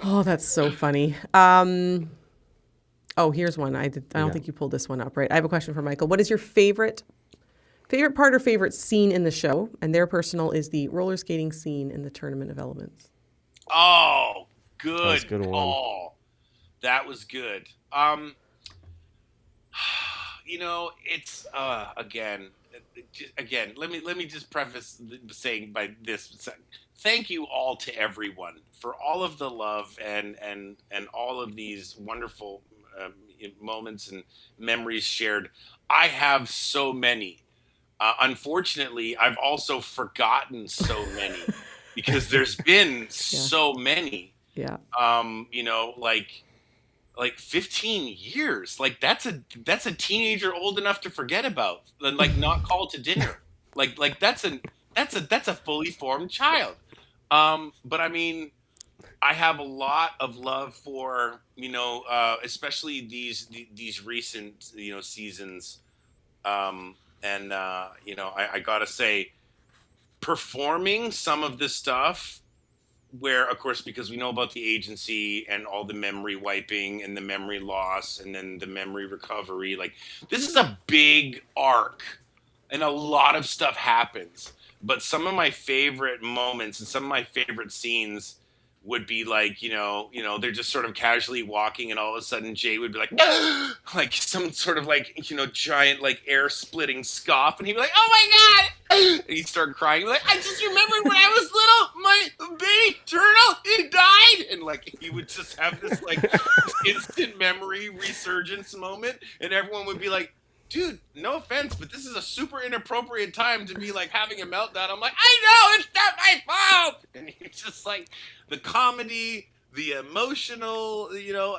Oh, that's so funny. Oh, here's one. I don't think you pulled this one up, right? I have a question for Michael. What is your favorite part or favorite scene in the show? And their personal is the roller skating scene in the Tournament of Elements. Oh, good good call. That was good. It's again. Let me just preface saying by this: thank you all to everyone for all of the love and all of these wonderful moments and memories shared. I have so many. Unfortunately, I've also forgotten so many because there's been so many. Yeah. Like 15 years. Like that's a teenager old enough to forget about, and like not call to dinner. Like that's a fully formed child. But I mean, I have a lot of love for especially these recent seasons. I gotta say, performing some of this stuff where, of course, because we know about the agency and all the memory wiping and the memory loss and then the memory recovery, like this is a big arc and a lot of stuff happens. But some of my favorite moments and some of my favorite scenes would be like, they're just sort of casually walking and all of a sudden Jay would be like, like some sort of like, giant like air splitting scoff. And he'd be like, oh my God. And he'd start crying. Like, I just remembered when I was little, my baby turtle, it died. And like, he would just have this like instant memory resurgence moment. And everyone would be like, dude, no offense, but this is a super inappropriate time to be like having a meltdown. I'm like, I know, it's not my fault. And it's just like the comedy, the emotional,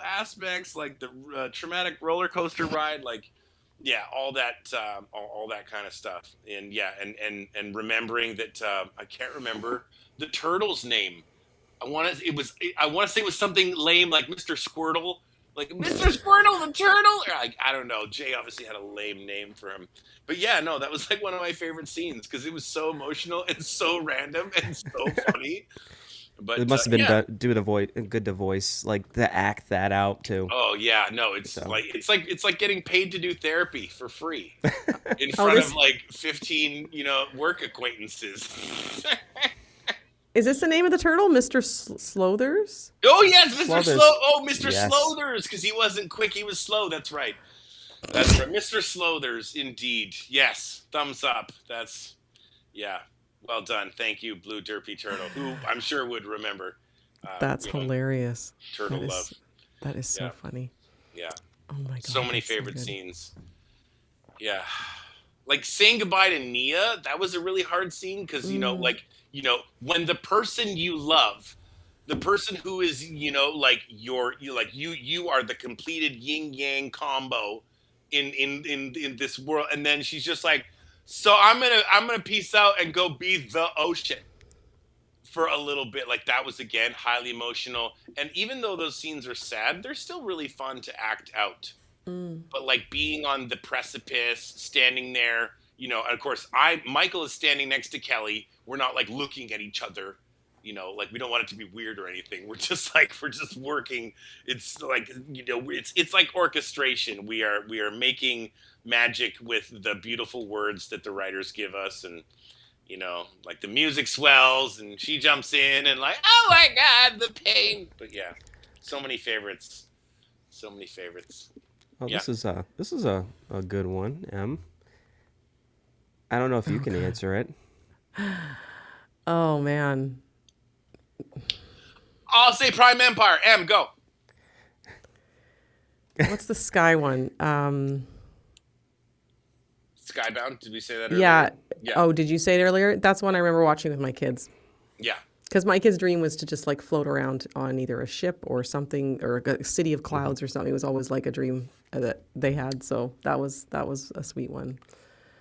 aspects, like the traumatic roller coaster ride, like, yeah, all that kind of stuff. And yeah, and remembering that I can't remember the turtle's name. I want to say it was something lame like Mr. Squirtle. Like Mr. Squirtle the turtle, or like I don't know. Jay obviously had a lame name for him, but yeah, no, that was like one of my favorite scenes because it was so emotional and so random and so funny. But it must have been good to voice, like to act that out too. Oh yeah, no, it's like getting paid to do therapy for free in front of like 15 work acquaintances. Is this the name of the turtle, Mr. Slothers? Oh yes, Mr. Slothers. Mr. Yes. Slothers, because he wasn't quick, he was slow. That's right. That's right, Mr. Slothers, indeed. Yes, thumbs up. Well done. Thank you, Blue Derpy Turtle, who I'm sure would remember. That's hilarious. Turtle love. That is so funny. Yeah. Oh my God. So many favorite scenes. Yeah. Like saying goodbye to Nia, that was a really hard scene because when the person you love, the person who is you are the completed yin yang combo in this world, and then she's just like, so I'm gonna peace out and go be the ocean for a little bit. Like that was again highly emotional, and even though those scenes are sad, they're still really fun to act out. But like being on the precipice, standing there, and of course Michael is standing next to Kelly. We're not like looking at each other, like we don't want it to be weird or anything. We're just working. It's like, it's like orchestration. We are making magic with the beautiful words that the writers give us. And, like the music swells and she jumps in and like, oh my God, the pain. But yeah, so many favorites. Oh, yeah. This is a good one, Em. I don't know if you can answer it. Oh man. I'll say Prime Empire. Em, go. What's the sky one? Skybound. Did we say that earlier? Yeah. Oh, did you say it earlier? That's one I remember watching with my kids. Yeah. Because my kid's dream was to just like float around on either a ship or something, or a city of clouds or something. It was always like a dream that they had. So that was a sweet one.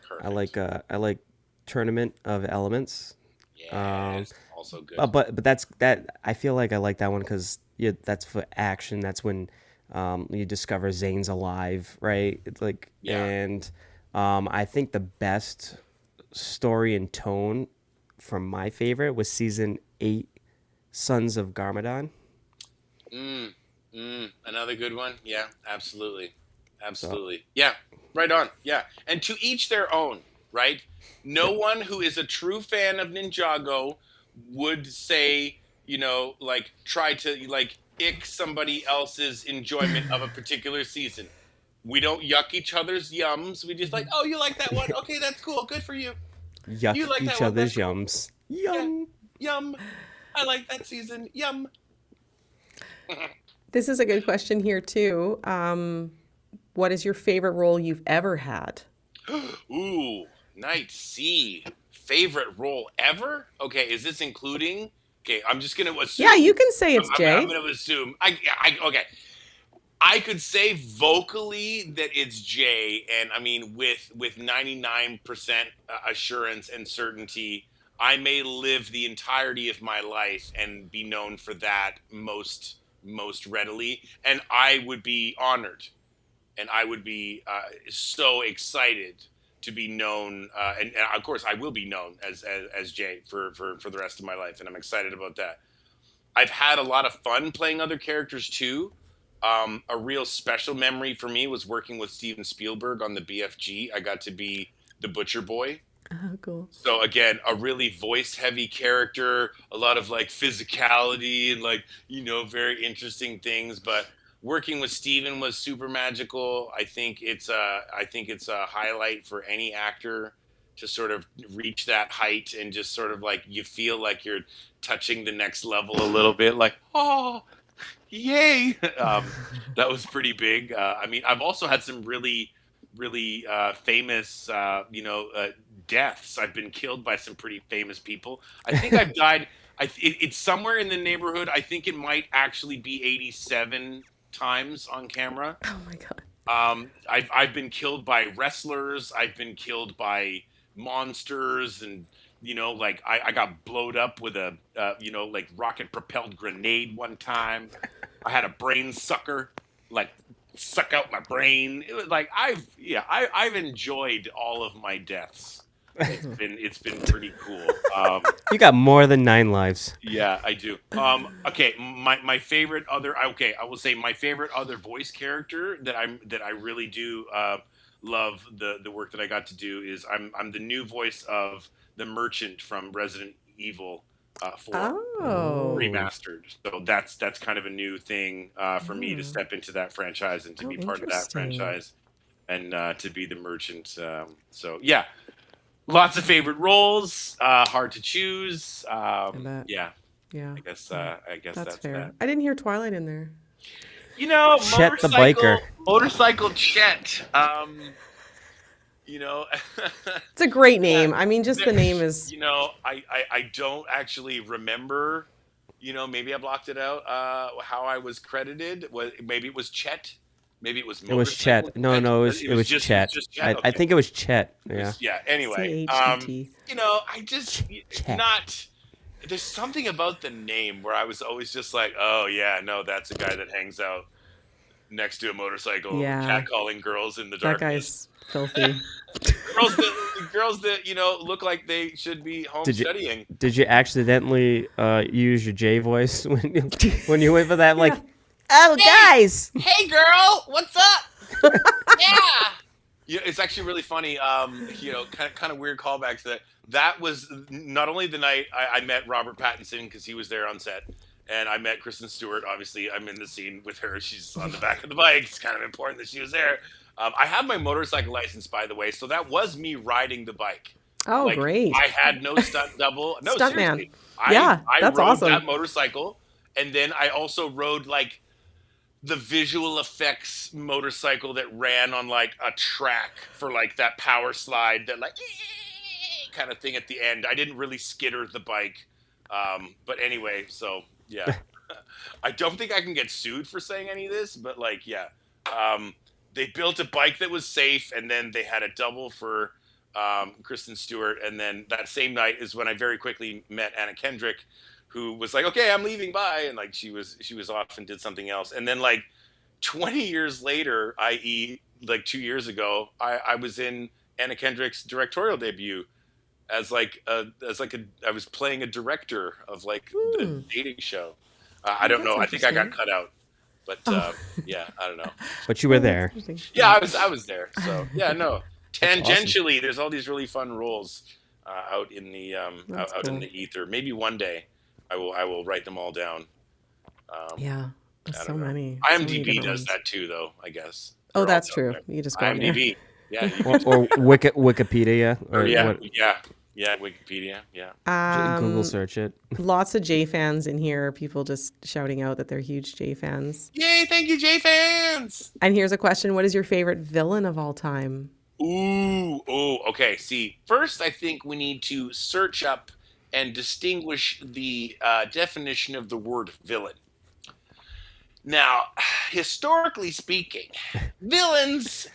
Perfect. I like Tournament of Elements. Yes, also good. But that's that. I feel like I like that one because that's for action. That's when you discover Zane's alive, right? It's like and I think the best story and tone from my favorite was season 8, Sons of Garmadon. Another good one. Yeah, absolutely. So Absolutely. Yeah, right on. Yeah. And to each their own, right? No one who is a true fan of Ninjago would say, like, try to, like, ick somebody else's enjoyment of a particular season. We don't yuck each other's yums. We just like, oh, you like that one? Okay, that's cool. Good for you. yuck You like that each one? That's other's cool. yums. Yeah. Yum. Yum. I like that season. Yum. This is a good question here too. What is your favorite role you've ever had? Ooh, Night C. Favorite role ever? Okay, is this including? Okay, I'm just gonna assume. Yeah, you can say it's I'm Jay. gonna assume. Okay. I could say vocally that it's Jay, and I mean with 99% assurance and certainty, I may live the entirety of my life and be known for that most readily, and I would be honored, and I would be so excited to be known, and of course I will be known as Jay for the rest of my life, and I'm excited about that. I've had a lot of fun playing other characters too. A real special memory for me was working with Steven Spielberg on the BFG. I got to be the Butcher Boy. Oh, cool. So again, a really voice heavy character, a lot of like physicality and like, very interesting things. But working with Steven was super magical. I think it's a highlight for any actor to sort of reach that height and just sort of like you feel like you're touching the next level a little bit, like, oh, yay. That was pretty big. I mean, I've also had some really famous deaths. I've been killed by some pretty famous people. I think I've died. It's somewhere in the neighborhood. I think it might actually be 87 times on camera. Oh my God. I've been killed by wrestlers. I've been killed by monsters, and like I got blowed up with a like rocket propelled grenade one time. I had a brain sucker like suck out my brain. It was like I've enjoyed all of my deaths. It's been pretty cool. You got more than 9 lives. Yeah, I do. Okay, my favorite other. Okay, I will say my favorite other voice character that I really do love the work that I got to do is I'm the new voice of the Merchant from Resident Evil 4 Oh. remastered. So that's kind of a new thing for me to step into that franchise and to be part of that Interesting. franchise and to be the Merchant. So yeah, lots of favorite roles. Hard to choose. bet. Yeah, Yeah. I guess That's that's fair. that. I didn't hear Twilight in there. Chet the biker. Motorcycle Chet. It's a great name. I mean, just the name is. I don't actually remember. Maybe I blocked it out. How I was credited maybe it was Chet. Maybe it was It was Motorcycle Chet. No, it was Chet. just Chet. I Okay. think it was Chet. Yeah. Yeah. Anyway, CHET. I just Chet. not. There's something about the name where I was always just like, oh yeah, no, that's a guy that hangs out next to a motorcycle, Yeah. catcalling girls in the That darkness. guy's filthy. girls that look like they should be home studying. Did you accidentally use your J voice when you went for that? Like, oh, guys. Hey girl, what's up? Yeah. It's actually really funny. Kind of weird callback to that. That was not only the night I met Robert Pattinson because he was there on set, and I met Kristen Stewart. Obviously, I'm in the scene with her. She's on the back of the bike. It's kind of important that she was there. I have my motorcycle license, by the way, so that was me riding the bike. Oh, Like, great. I had no stunt double. No, Stunt man. seriously. Yeah, I that's rode awesome. that motorcycle, and then I also rode like the visual effects motorcycle that ran on like a track for like that power slide that like kind of thing at the end. I didn't really skitter the bike, but anyway, so yeah. I don't think I can get sued for saying any of this, but like, yeah. They built a bike that was safe, and then they had a double for Kristen Stewart, and then that same night is when I very quickly met Anna Kendrick, who was like, "Okay, I'm leaving, bye," and like she was off and did something else, and then like 20 years later, i.e., like 2 years ago, I was in Anna Kendrick's directorial debut as I was playing a director of like the dating show. I don't know. I think I got cut out, but yeah, I don't know. But you were there. Yeah, I was there. So yeah, no. Tangentially, there's all these really fun roles out in the out in the ether. Maybe one day, I will write them all down. Yeah, so many. IMDb does that too, though. I guess. Oh, that's true. You just go IMDb. Yeah. Or Wikipedia. Or yeah. Wikipedia. Yeah. Google search it. Lots of J fans in here. People just shouting out that they're huge J fans. Yay! Thank you, J fans. And here's a question: what is your favorite villain of all time? Ooh. Okay. See, first, I think we need to search up and distinguish the definition of the word villain. Now, historically speaking, villains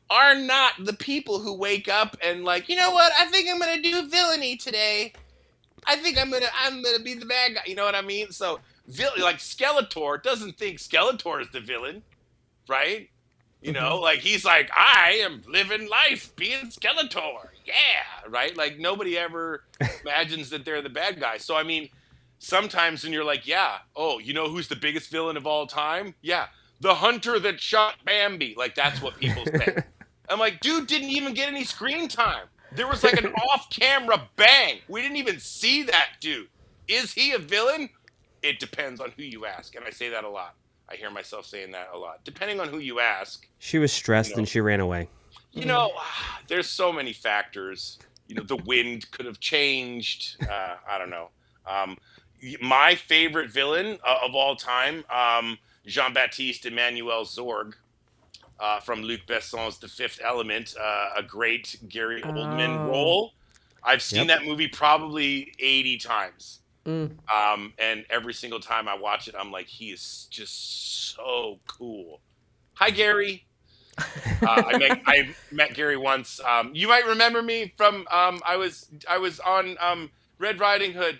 are not the people who wake up and like, you know what? I think I'm gonna do villainy today. I think I'm gonna be the bad guy. You know what I mean? So, like Skeletor doesn't think Skeletor is the villain, right? You know, like he's like, I am living life being Skeletor. Yeah, right? Like nobody ever imagines that they're the bad guy. So I mean, sometimes when you're like, yeah, oh, you know who's the biggest villain of all time? Yeah, the hunter that shot Bambi. Like that's what people say. I'm like, dude didn't even get any screen time. There was like an off-camera bang. We didn't even see that dude. Is he a villain? It depends on who you ask, and I say that a lot. I hear myself saying that a lot. Depending on who you ask. She was stressed and she ran away. You know, there's so many factors. You know, the wind could have changed. I don't know. My favorite villain of all time, Jean-Baptiste Emmanuel Zorg from Luc Besson's The Fifth Element, a great Gary Oldman role. I've seen that movie probably 80 times. And every single time I watch it, I'm like, he is just so cool. Hi, Gary. I met Gary once. You might remember me from I was on Red Riding Hood.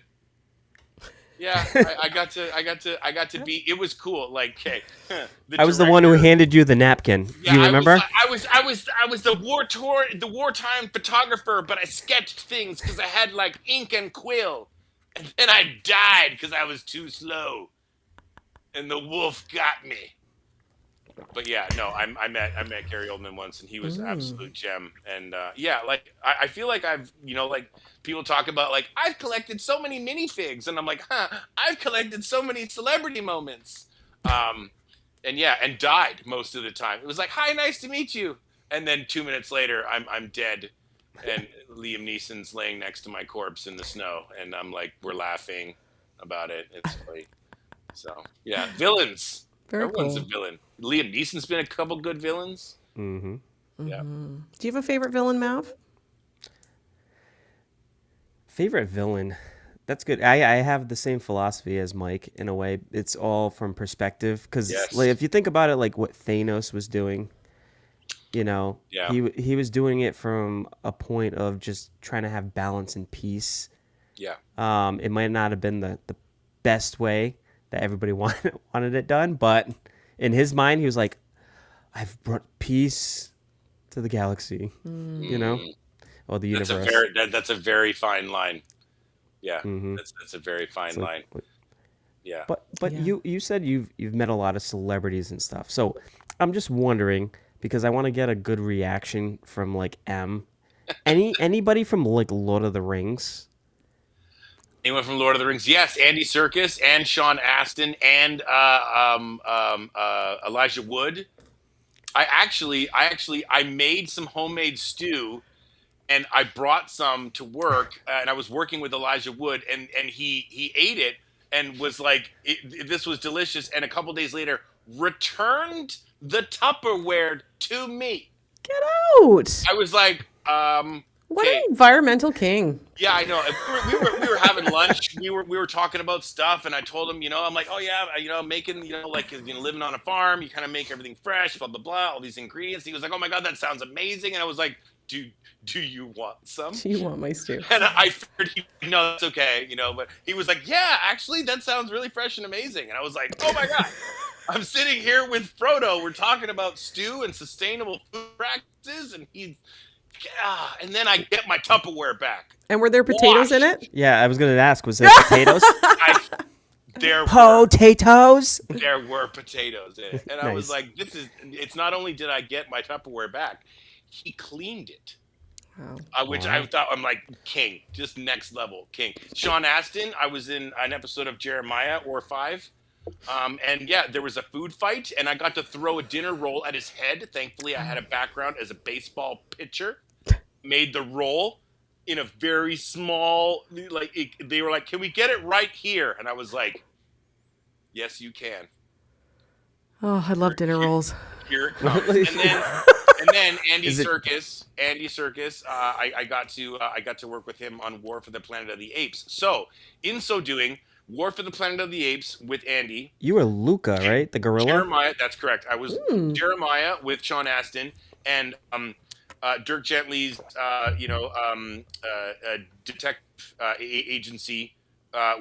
Yeah, I got to be. It was cool. Like, okay, I was the one who handed you the napkin. Do you remember? I was the wartime photographer, but I sketched things because I had like ink and quill. And then I died because I was too slow, and the wolf got me. But yeah, no, I met Gary Oldman once, and he was an absolute gem. And yeah, like I feel like I've like people talk about like I've collected so many minifigs, and I'm like, I've collected so many celebrity moments. And yeah, and died most of the time. It was like, hi, nice to meet you, and then 2 minutes later, I'm dead. And Liam Neeson's laying next to my corpse in the snow, and I'm like, we're laughing about it. It's funny. So yeah, villains. Everyone's a villain. Liam Neeson's been a couple good villains. Mm-hmm. Yeah. Do you have a favorite villain, Mav? Favorite villain? That's good. I have the same philosophy as Mike in a way. It's all from perspective because like, if you think about it, like what Thanos was doing. You know, he was doing it from a point of just trying to have balance and peace. Yeah. It might not have been the best way that everybody wanted it done, but in his mind, he was like, "I've brought peace to the galaxy," you know, or the universe. That's a very fine line. Yeah, that's a very fine line. Yeah. But you said you've met a lot of celebrities and stuff, so I'm just wondering. Because I want to get a good reaction from like M. Anybody from like Lord of the Rings? Anyone from Lord of the Rings? Yes, Andy Serkis and Sean Astin and Elijah Wood. I made some homemade stew, and I brought some to work, and I was working with Elijah Wood, and he ate it and was like, this was delicious. And a couple days later, returned the Tupperware to me. Get out! I was like, what an environmental king. Yeah, I know. We were having lunch. We were talking about stuff, and I told him, I'm like, oh yeah, making, like, living on a farm, you kind of make everything fresh, blah blah blah, all these ingredients. He was like, oh my god, that sounds amazing, and I was like, do you want some? Do you want my stew? And I figured no, it's okay, but he was like, yeah, actually, that sounds really fresh and amazing. And I was like, oh my God, I'm sitting here with Frodo. We're talking about stew and sustainable food practices, and and then I get my Tupperware back. And were there potatoes in it? Yeah, I was going to ask, was there potatoes? There potatoes? There were potatoes in it. And I was Nice. like, it's not only did I get my Tupperware back, he cleaned it. Wow. Which I thought, I'm like, king, just next level king. Sean Astin, I was in an episode of Jeremiah or 5. And yeah, there was a food fight, and I got to throw a dinner roll at his head. Thankfully, I had a background as a baseball pitcher. Made the roll in a very small, they were like, can we get it right here? And I was like, yes, you can. Oh, I love dinner rolls. Here it comes. And then Andy Serkis, I got to work with him on War for the Planet of the Apes. So, in so doing, War for the Planet of the Apes with Andy. You were Luca, right? The gorilla? Jeremiah, that's correct. I was Jeremiah with Sean Astin and Dirk Gently's, detective agency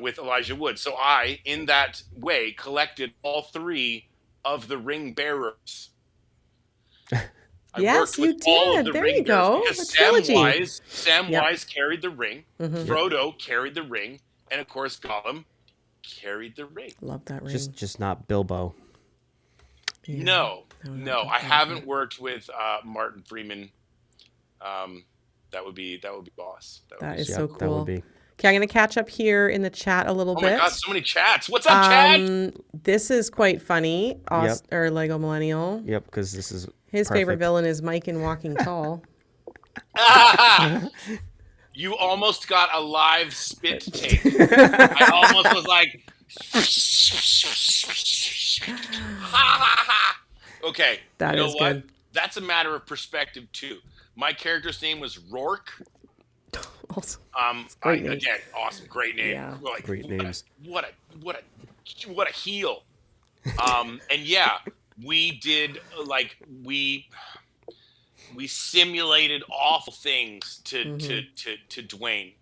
with Elijah Wood. So I, in that way, collected all 3 of the ring bearers. Yes, you did. There you go. Sam Wise carried the ring. Mm-hmm. Frodo carried the ring, and of course Gollum carried the ring. Love that ring. Just not Bilbo. Yeah. No. I haven't worked with Martin Freeman. That would be boss. That is so cool. That would be. Okay, I'm going to catch up here in the chat a little bit. Oh my God, so many chats. What's up, chat? This is quite funny. Or Lego Millennial. Yep, because this is his perfect. favorite villain is Mike in Walking Tall. You almost got a live spit take. I almost was like, okay. That you know is what? good. That's a matter of perspective too. My character's name was Rourke. Also, again, awesome, great name. Yeah. Like, Great names. What a heel. And yeah, we did we simulated awful things to Dwayne.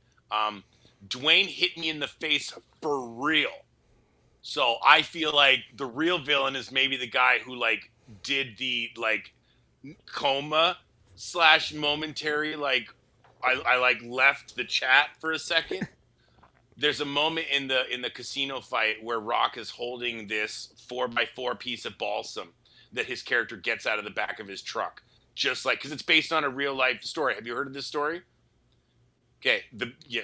Dwayne hit me in the face for real. So I feel like the real villain is maybe the guy who did the coma / momentary I left the chat for a second. There's a moment in the casino fight where Rock is holding this 4x4 piece of balsam that his character gets out of the back of his truck, just because it's based on a real life story. Have you heard of this story? Okay,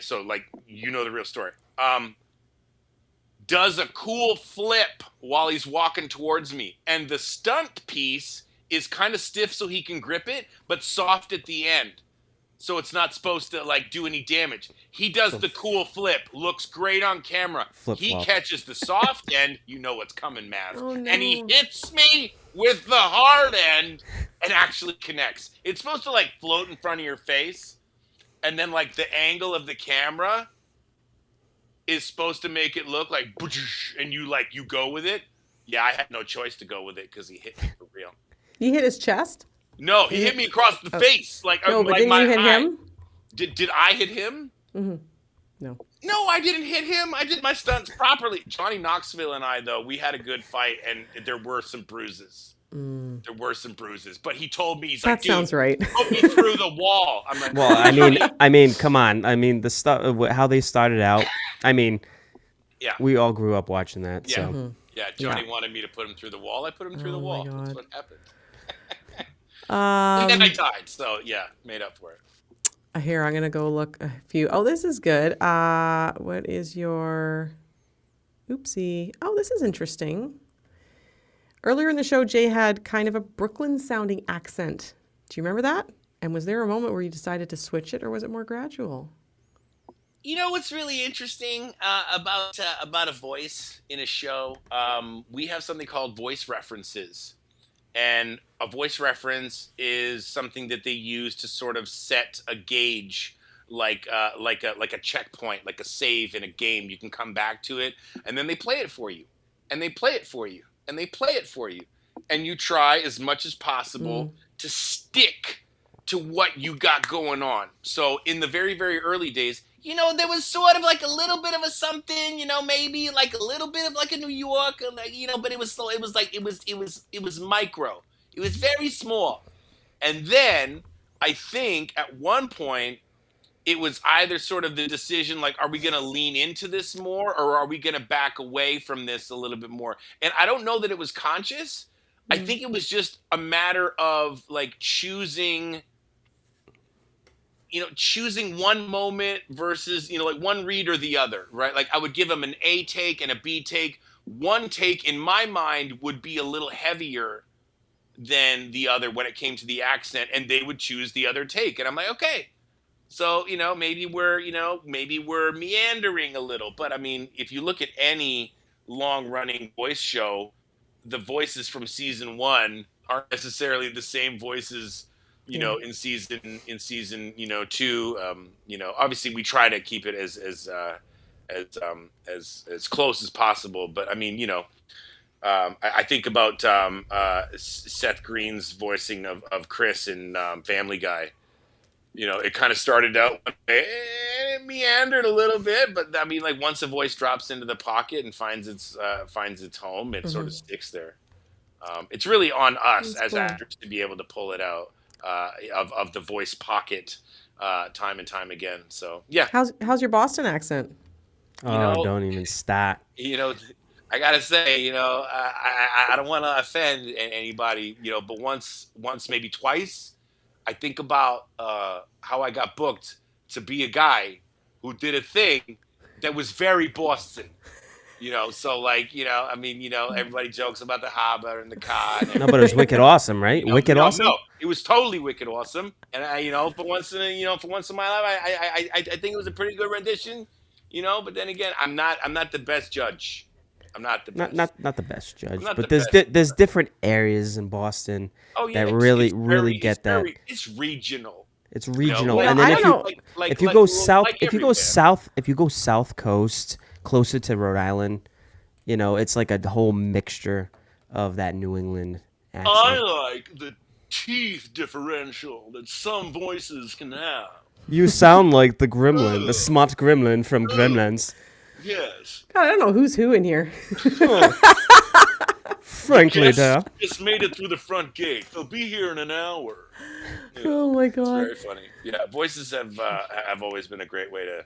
so the real story. Does a cool flip while he's walking towards me, and the stunt piece is kind of stiff so he can grip it, but soft at the end. So it's not supposed to do any damage. He does the cool flip. Looks great on camera. He catches the soft end. You know what's coming, Maz. Oh, no. And he hits me with the hard end and actually connects. It's supposed to float in front of your face. And then the angle of the camera is supposed to make it look like, and you go with it. Yeah, I had no choice to go with it because he hit me for real. You hit his chest? No, he hit me across the face. No, but didn't you hit him? Did I hit him? Mm-hmm. No. No, I didn't hit him. I did my stunts properly. Johnny Knoxville and I, though, we had a good fight, and there were some bruises. There were some bruises, but he told me, that sounds right. Put me through the wall. I'm like, well, I mean, come on. I mean, the stuff, how they started out. I mean, yeah, we all grew up watching that. Yeah, so. Yeah. Johnny wanted me to put him through the wall. I put him through the wall. That's what happened. And then I died, so yeah, made up for it. Here, I'm gonna go look a few. Oh, this is good. What is your? Oopsie. Oh, this is interesting. Earlier in the show, Jay had kind of a Brooklyn-sounding accent. Do you remember that? And was there a moment where you decided to switch it, or was it more gradual? You know what's really interesting about a voice in a show? We have something called voice references. And a voice reference is something that they use to sort of set a gauge, like a checkpoint, like a save in a game. You can come back to it, and then they play it for you, and they play it for you, and they play it for you, and you try as much as possible to stick to what you got going on. So in the very, very early days, there was sort of like a little bit of a something, maybe like a little bit of like a New York, like, but it was so it was micro. It was very small. And then I think at one point it was either sort of the decision, like, are we going to lean into this more, or are we going to back away from this a little bit more? And I don't know that it was conscious. I think it was just a matter of like choosing one moment versus, like one read or the other, right? Like I would give them an A take and a B take. One take in my mind would be a little heavier than the other when it came to the accent, and they would choose the other take. And I'm like, okay, so, maybe we're meandering a little. But I mean, if you look at any long running voice show, the voices from season 1 aren't necessarily the same voices in season 2. Obviously we try to keep it as close as possible, but I mean, I think about Seth Green's voicing of Chris in Family Guy. It kind of started out and it meandered a little bit, but I mean, like once a voice drops into the pocket and finds its home, it sort of sticks there. It's really on us as actors to be able to pull it out of the voice pocket time and time again. So yeah. How's your Boston accent? Don't even start. I gotta say, I don't want to offend anybody, but once, maybe twice, I think about how I got booked to be a guy who did a thing that was very Boston. So like, I mean, everybody jokes about the harbor and the car. And no, but it was wicked awesome, right? Wicked awesome. No, it was totally wicked awesome. And for once in my life, I think it was a pretty good rendition. But then again, I'm not the best judge. I'm not the best. Not the best judge, but there's different areas in Boston that really get that. It's regional. It's regional, and then if you go south coast, closer to Rhode Island, it's like a whole mixture of that New England accent. I like the teeth differential that some voices can have. You sound like the gremlin, the smart gremlin from Gremlins. Yes. God, I don't know who's who in here. Frankly, there. Just made it through the front gate. They'll be here in an hour. Oh my God. It's very funny. Yeah, voices have always been a great way to,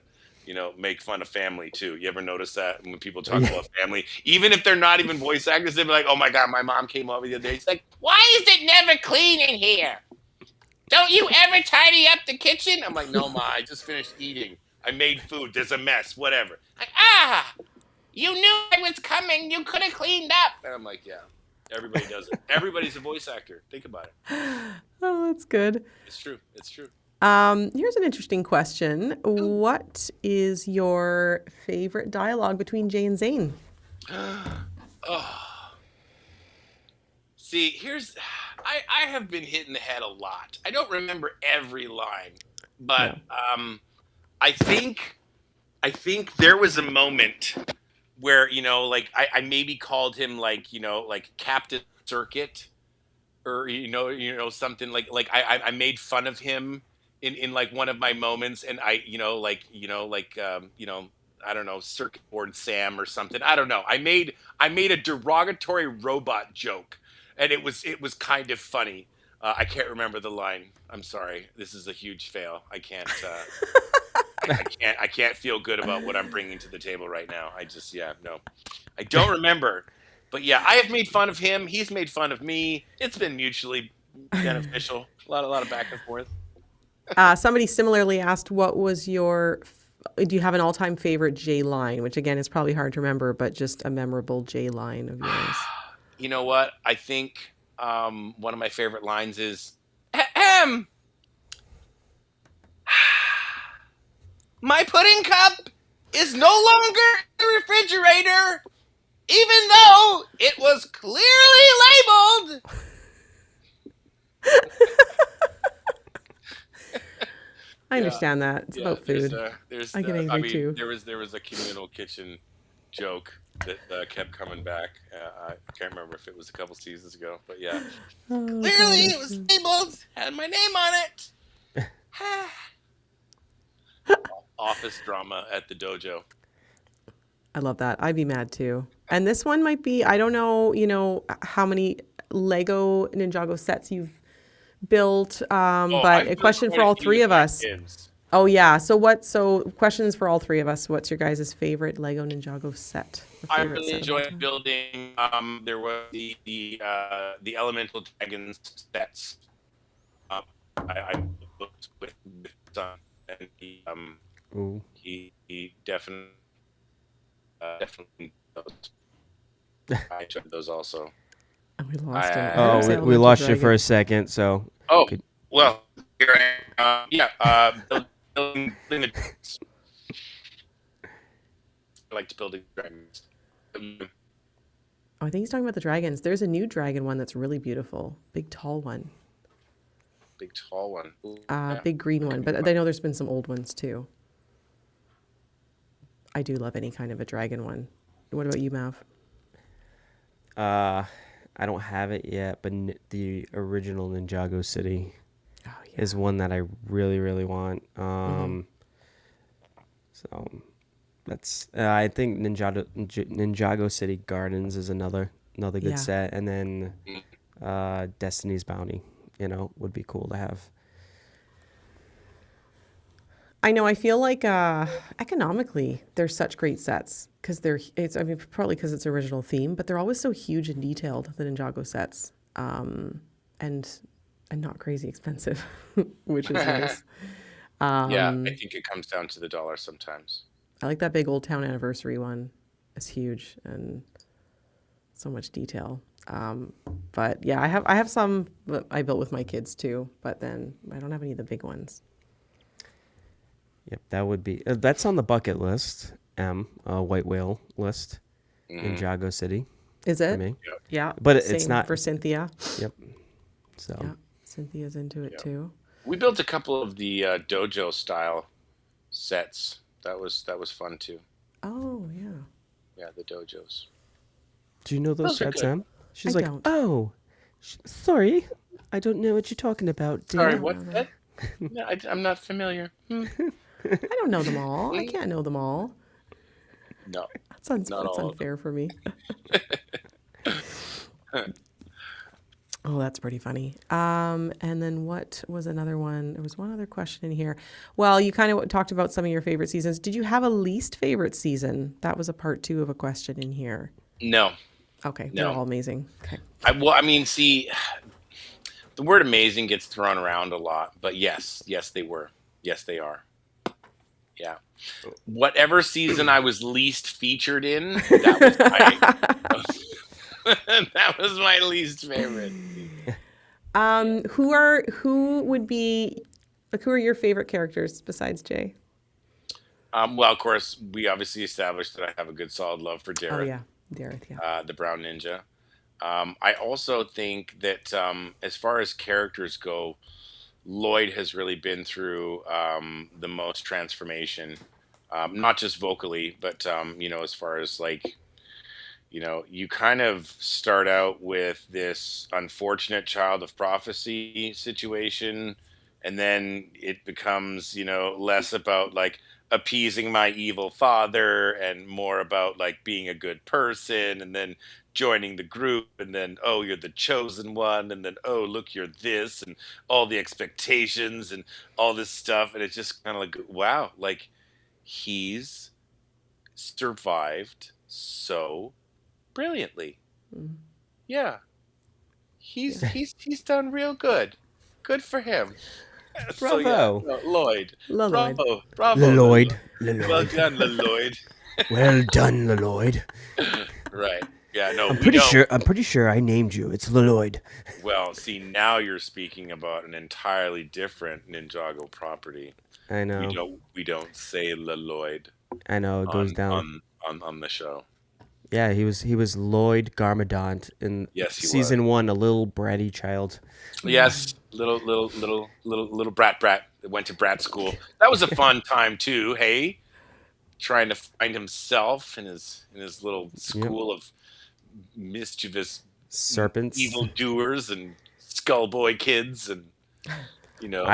make fun of family too. You ever notice that when people talk about family, even if they're not even voice actors, they'll be like, "Oh my God, my mom came over the other day. She's like, why is it never clean in here? Don't you ever tidy up the kitchen?" I'm like, "No, Ma, I just finished eating. I made food. There's a mess. Whatever." Like, you knew I was coming. You could have cleaned up. And I'm like, yeah, everybody does it. Everybody's a voice actor. Think about it. Oh, that's good. It's true. It's true. Here's an interesting question. What is your favorite dialogue between Jay and Zane? See, I have been hit in the head a lot. I don't remember every line, but I think there was a moment where, I maybe called him like Captain Circuit, or something like I made fun of him in like one of my moments, and I I don't know, Circuit Board Sam or something. I don't know. I made a derogatory robot joke, and it was kind of funny. I can't remember the line. I'm sorry. This is a huge fail. I can't. I can't feel good about what I'm bringing to the table right now. I don't remember. But yeah, I have made fun of him. He's made fun of me. It's been mutually beneficial. A lot of back and forth. Somebody similarly asked, what was do you have an all-time favorite Jay line? Which again is probably hard to remember, but just a memorable Jay line of yours. You know what? I think one of my favorite lines is, "My pudding cup is no longer in the refrigerator, even though it was clearly labeled." I understand that. It's about food. I get angry too. There was a communal kitchen joke that kept coming back. I can't remember if it was a couple seasons ago, but yeah. Oh Clearly, God, it was labeled, had my name on it. Office drama at the dojo. I love that. I'd be mad too. And this one might be, I don't know, how many Lego Ninjago sets you've built, Oh, but I've a built question quite for a all few three with of my us. kids. Oh yeah. So questions for all three of us. What's your guys' favorite Lego Ninjago set? Or I favorite really set of all enjoyed time? building. There was the elemental dragons sets. Um, I built with son, and Ooh. he definitely those. I enjoyed those also. And we lost him. I heard him Oh, say I we elemental lost you for dragon. a second. So oh could well, here I am. Yeah, building the dragons. I liked building dragons. Oh, I think he's talking about the dragons. There's a new dragon one that's really beautiful. Big tall one. Big tall one. Ooh, yeah, Big green that one. could be But fun. I know there's been some old ones too. I do love any kind of a dragon one. What about you, Mav? I don't have it yet, but the original Ninjago City Oh is one that I really, really want. Mm-hmm. So that's I think Ninjago City Gardens is another good Yeah. set, and then Mm. Destiny's Bounty, would be cool to have. I know. I feel like economically, they're such great sets because it's. I mean, probably because it's original theme, but they're always so huge and detailed. The Ninjago sets, and not crazy expensive, which is nice. Yeah, I think it comes down to the dollar sometimes. I like that big Old Town Anniversary one. It's huge and so much detail. But yeah, I have some that I built with my kids too, but then I don't have any of the big ones. Yep, that would be that's on the bucket list. White whale list, Hmm. Ninjago City Is for it? me, Yep, Yeah. but it's Same not. for Cynthia. Yep. So Yeah. Cynthia's into it yep. too. We built a couple of the dojo style sets. That was fun too. Oh, yeah. Yeah, the dojos. do you know those Those are sets, good. Em? I She's like, don't. oh, sorry, I don't know what you're talking about, Sorry, dear. No, what's no, no. that? No, I'm not familiar. I don't know them all. I Mm. can't know them all. No, not That's all of them. unfair for me. Oh, that's pretty funny. And then what was another one? There was one other question in here. Well, you kind of talked about some of your favorite seasons. Did you have a least favorite season? That was a part two of a question in here. No, Okay, they're no. all amazing. Okay. I mean, see, the word amazing gets thrown around a lot, but yes, they were. Yes, they are. Yeah. Whatever season I was least featured in, that was my that was my least favorite. Who would be like who are your favorite characters besides Jay? Well, of course, we obviously established that I have a good, solid love for Oh Dareth, yeah, Dareth. Yeah. the Brown Ninja. I also think that as far as characters go, Lloyd has really been through the most transformation, not just vocally, but as far as like you kind of start out with this unfortunate child of prophecy situation, and then it becomes, less about like appeasing my evil father and more about like being a good person, and then joining the group, and then, oh, you're the chosen one, and then, oh, look, you're this, and all the expectations and all this stuff. And it's just kind of like, wow, like he's survived so brilliantly. Mm, Yeah, yeah. he's done real good. Good for him. So yeah, Bravo, no, Lloyd, Lloyd. bravo, Lloyd. well Lloyd. done, Lloyd. Well done, Lloyd. Right? Yeah, no, I'm we pretty don't. sure. I'm pretty sure I named you. It's Lloyd. Well, see, now you're speaking about an entirely different Ninjago property. I We know. don't say Lloyd I know. It goes on down. the show. Yeah, he was Lloyd Garmadont in Yes, he was. season 1, a little bratty child. Yes, little brat that went to brat school. That was a fun time too. Hey, trying to find himself in his little Yep. school of mischievous Serpents. evil doers and skullboy kids, and you know.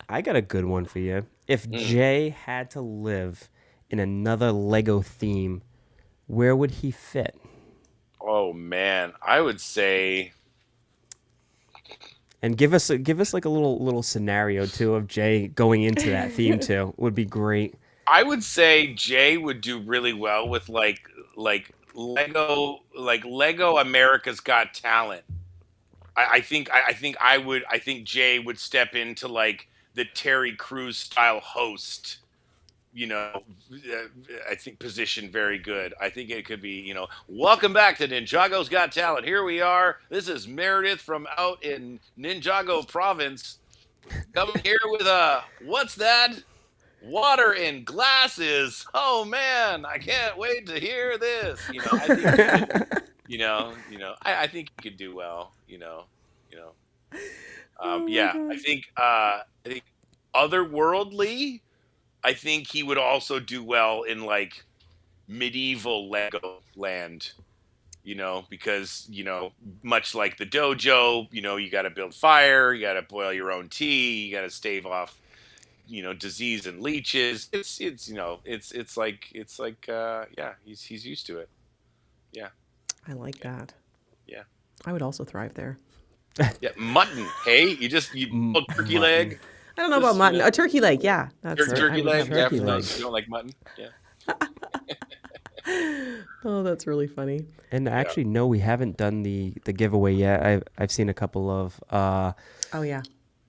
I got a good one for you. If Mm. Jay had to live in another Lego theme, where would he fit? Oh man, I would say And give us like a little scenario too of Jay going into that theme too. Would be great. Jay would do really well with Lego America's Got Talent. I think Jay would step into like the Terry Crews style host, you know, I think position very good. I think it could be, welcome back to Ninjago's Got Talent. Here we are. This is Meredith from out in Ninjago province, coming here with what's that? Water in glasses. Oh man, I can't wait to hear this. I think he could, I think he could do well. You know. Oh my Yeah, God. I think otherworldly. I think he would also do well in like medieval Lego land, because, much like the dojo, you got to build fire, you got to boil your own tea, you got to stave off, disease and leeches. Yeah, he's used to it. Yeah. I like that. Yeah. I would also thrive there. Yeah. Mutton. Hey, you turkey Mutton. leg. I don't know about mutton. A turkey leg, yeah. That's Turkey I would leg. have Yeah, turkey for leg. those who don't like mutton. Yeah. Oh, that's really funny. And actually, no, we haven't done the giveaway yet. I've seen a couple of Oh yeah.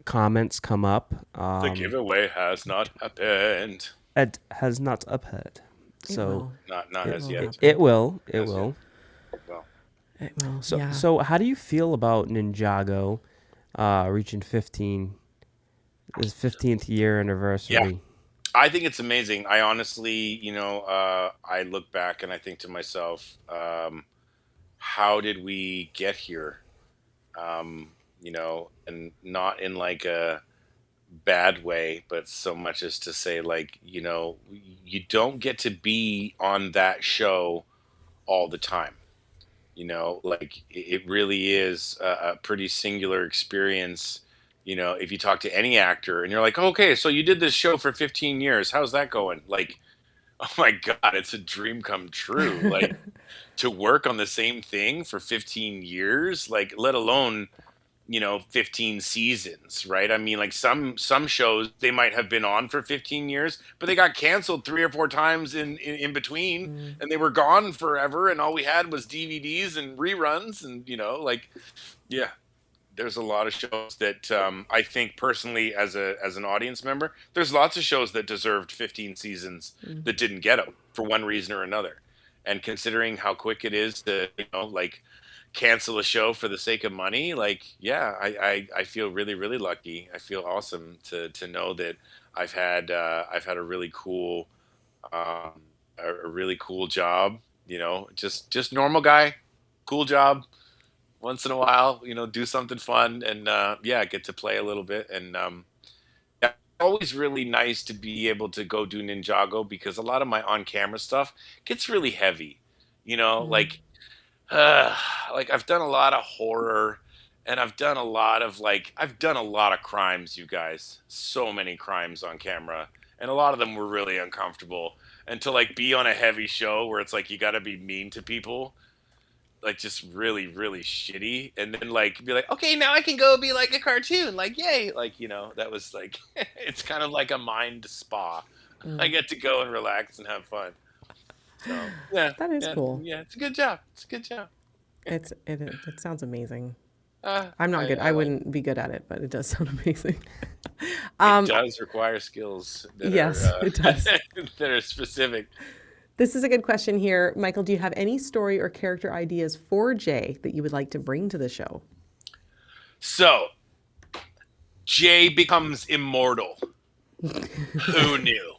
comments come up. The giveaway has not happened. It has not appeared. It So will. Not it, as will yet. happen. it will. It As yet. will. Well, It will. So yeah. so how do you feel about Ninjago reaching 15? His 15th year anniversary. I think it's amazing. I honestly, I look back and I think to myself, how did we get here? And not in like a bad way, but so much as to say, like, you don't get to be on that show all the time. Like it really is a pretty singular experience. If you talk to any actor and you're like, okay, so you did this show for 15 years, how's that going? Like, oh my God, it's a dream come true. Like to work on the same thing for 15 years, like let alone 15 seasons, right? I mean, like some shows they might have been on for 15 years, but they got canceled 3 or 4 times in between, and they were gone forever, and all we had was DVDs and reruns, and like, yeah, there's a lot of shows that I think personally, as an audience member, there's lots of shows that deserved 15 seasons that didn't get them for one reason or another. And considering how quick it is to like cancel a show for the sake of money, like, yeah, I feel really, really lucky. I feel awesome to know that I've had a really cool a really cool job, just normal guy, cool job, once in a while, do something fun, and yeah, get to play a little bit. And yeah, always really nice to be able to go do Ninjago, because a lot of my on-camera stuff gets really heavy, like uh, like I've done a lot of horror, and I've done a lot of crimes, you guys. So many crimes on camera, and a lot of them were really uncomfortable. And to like be on a heavy show where it's like you got to be mean to people, like just really, really shitty, and then like be like, okay, now I can go be like a cartoon, like yay, like that was like it's kind of like a mind spa. I get to go and relax and have fun. So yeah, That is yeah, cool. yeah, it's a good job. It's a good job. It sounds amazing. Uh, I'm not good. I like wouldn't be good at it, but it does sound amazing. it does require skills that Yes, are it does. that are specific. This is a good question here. Michael, do you have any story or character ideas for Jay that you would like to bring to the show? So Jay becomes immortal. Who knew?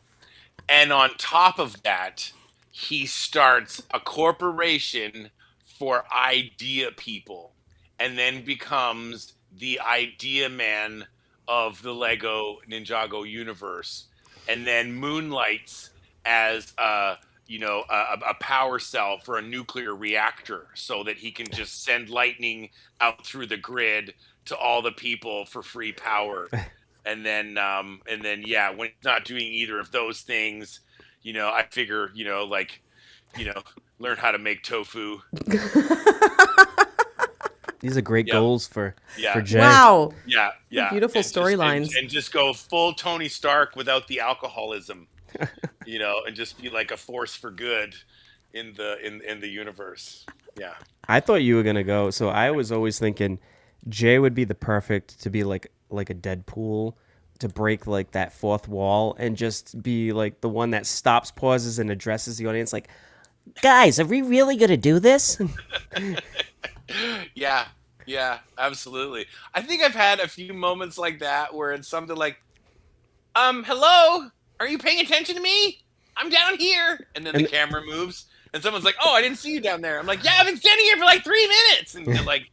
And on top of that, he starts a corporation for idea people, and then becomes the idea man of the Lego Ninjago universe, and then moonlights as a power cell for a nuclear reactor, so that he can just send lightning out through the grid to all the people for free power. And then yeah, when he's not doing either of those things, I figure, you know, learn how to make tofu. These are great Yep. goals for Yeah. Jay. Wow. Yeah. Yeah. Beautiful And just and, storylines. and just go full Tony Stark without the alcoholism, and just be like a force for good in the universe. Yeah. I thought you were gonna go. So I was always thinking Jay would be the perfect to be like a Deadpool to break like that fourth wall and just be like the one that stops, pauses, and addresses the audience. Like, guys, are we really gonna do this? Yeah. Yeah, absolutely. I think I've had a few moments like that where it's something like, hello? Are you paying attention to me? I'm down here. And then the And camera moves and someone's like, oh, I didn't see you down there. I'm like, yeah, I've been standing here for like 3 minutes. And like,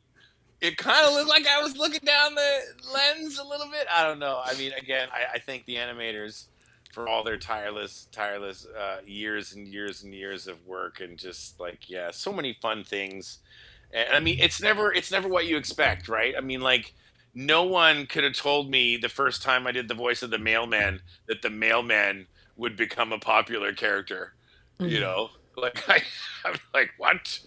it kind of looked like I was looking down the lens a little bit. I don't know. I mean, again, I thank the animators for all their tireless years and years and years of work, and just like, yeah, so many fun things. And I mean, it's never what you expect, right? I mean, like, no one could have told me the first time I did the voice of the mailman that the mailman would become a popular character. Like, I'm like, what?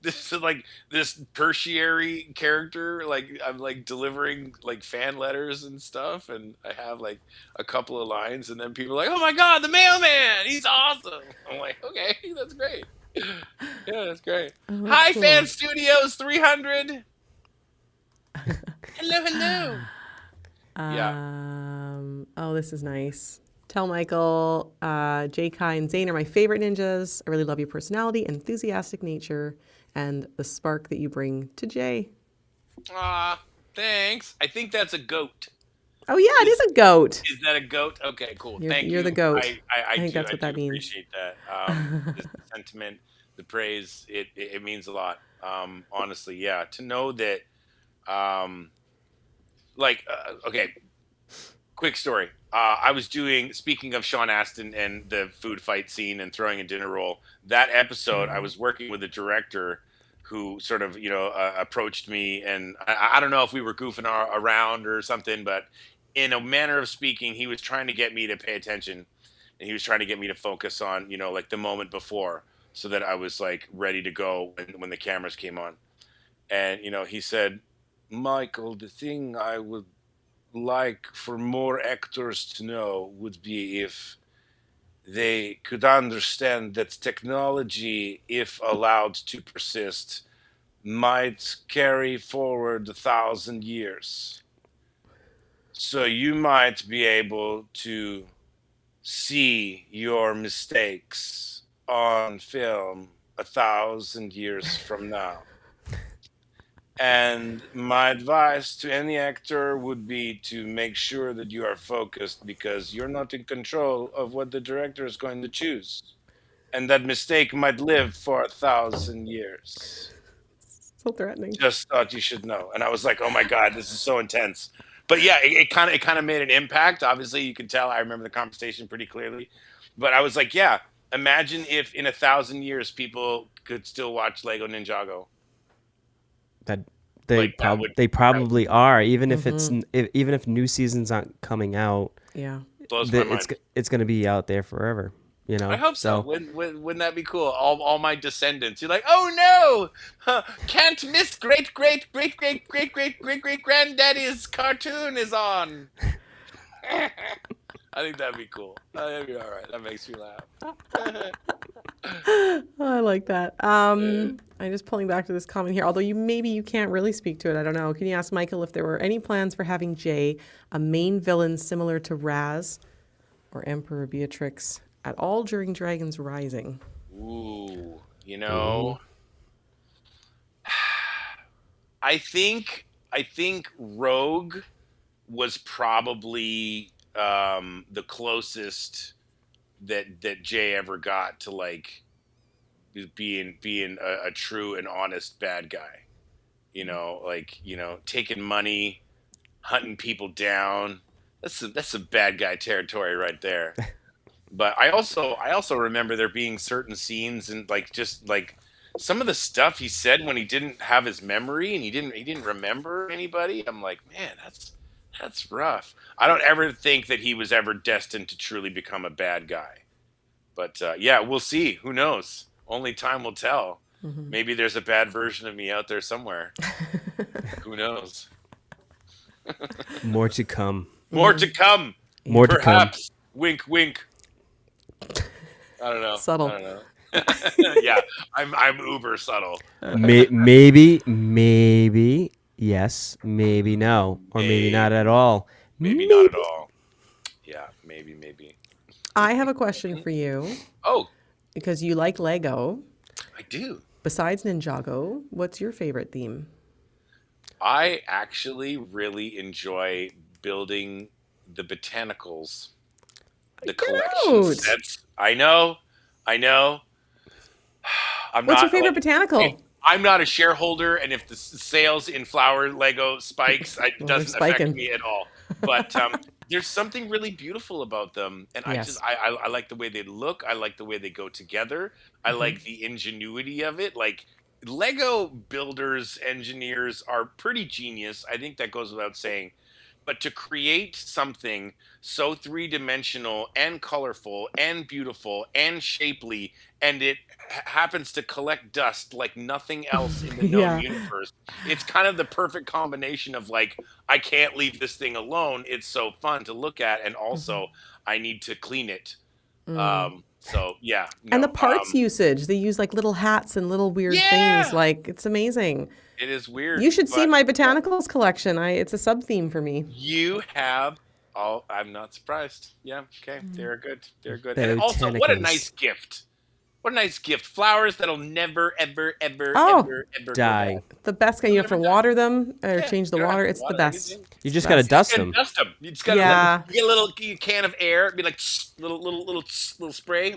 This is like this tertiary character. Like, I'm like delivering like fan letters and stuff, and I have like a couple of lines, and then people are like, "Oh my god, the mailman! He's awesome!" I'm like, "Okay, that's great. Yeah, that's great." Oh, that's Hi, Fan cool. Studios 300. Hello, hello. Yeah. Oh, this is nice. Tell Michael, Jay, Kai, and Zane are my favorite ninjas. I really love your personality, enthusiastic nature, and the spark that you bring to Jay. Thanks. I think that's a goat. Oh yeah, it is a goat. Is that a goat? Okay, cool. Thank You're you. the goat. I I think do. that's I what do that means. appreciate that. The sentiment, the praise, it means a lot. Honestly, yeah. To know that, um, okay, quick story. I was speaking of Sean Astin and the food fight scene and throwing a dinner roll. That episode, I was working with a director who sort of, approached me, and I don't know if we were goofing around or something, but in a manner of speaking, he was trying to get me to pay attention, and he was trying to get me to focus on, like the moment before, so that I was like ready to go when the cameras came on. And, he said, Michael, the thing I would like for more actors to know would be if they could understand that technology, if allowed to persist, might carry forward 1,000 years. So you might be able to see your mistakes on film 1,000 years from now. And my advice to any actor would be to make sure that you are focused, because you're not in control of what the director is going to choose. And that mistake might live for 1,000 years. So threatening. Just thought you should know. And I was like, oh my God, this is so intense. But yeah, it kind of made an impact. Obviously, you can tell I remember the conversation pretty clearly. But I was like, yeah, imagine if in 1,000 years people could still watch Lego Ninjago. That Like, that would they probably are, even if Mm-hmm. even if new seasons aren't coming out, Yeah. blows my mind. it's gonna be out there forever. I hope so. Wouldn't that be cool? All my descendants. You're like, oh no, can't miss great great great great great great great great granddaddy's cartoon is on. I think that'd be cool. That'd be all right. That makes me laugh. Oh, I like that. I'm just pulling back to this comment here. Although you can't really speak to it. I don't know. Can you ask Michael if there were any plans for having Jay, a main villain similar to Raz or Emperor Beatrix, at all during Dragon's Rising? Ooh, Ooh. I think Rogue was probably the closest that Jay ever got to like being a true and honest bad guy. Taking money, hunting people down. That's some bad guy territory right there. But I also remember there being certain scenes and like just like some of the stuff he said when he didn't have his memory and he didn't remember anybody. I'm like, man, that's rough. I don't ever think that he was ever destined to truly become a bad guy. But yeah, we'll see. Who knows? Only time will tell. Maybe there's a bad version of me out there somewhere. Who knows? More to come. More to come. More to come. Perhaps. Wink, wink. I don't know. Subtle. I don't know. Yeah, I'm uber subtle. Maybe yes, maybe no, or maybe not at all. Maybe not at all. Yeah, maybe. I have a question for you Oh, because you like Lego. I do. Besides Ninjago, what's your favorite theme? I actually really enjoy building the botanicals, the collection out. sets. I know. What's your favorite botanical? I'm not a shareholder, and if the sales in flower Lego spikes, it Well, doesn't they're affect spiking. me at all. But there's something really beautiful about them, and Yes. I like the way they look. I like the way they go together. I like the ingenuity of it. Like Lego builders, engineers are pretty genius. I think that goes without saying. But to create something so three-dimensional and colorful and beautiful and shapely, and it happens to collect dust like nothing else in the known Yeah. universe, it's kind of the perfect combination of like, I can't leave this thing alone. It's so fun to look at, and also I need to clean it. So yeah, And no, the parts usage, they use like little hats and little weird Yeah! things. Like, it's amazing. it is weird. You should see but my botanicals collection. It's a sub theme for me. You have. Oh, I'm not surprised. Yeah, okay, they're good. They're good. And also, what a Botanicals. nice gift. What a nice gift. Flowers that'll never, ever, ever, Oh. ever Die. go bad. The best kind. You have to water them or Yeah, change the you don't have water. to It's the water best. anything. You just gotta dust And them. dust them. You just gotta Yeah. you get a little can of air. Be like little spray.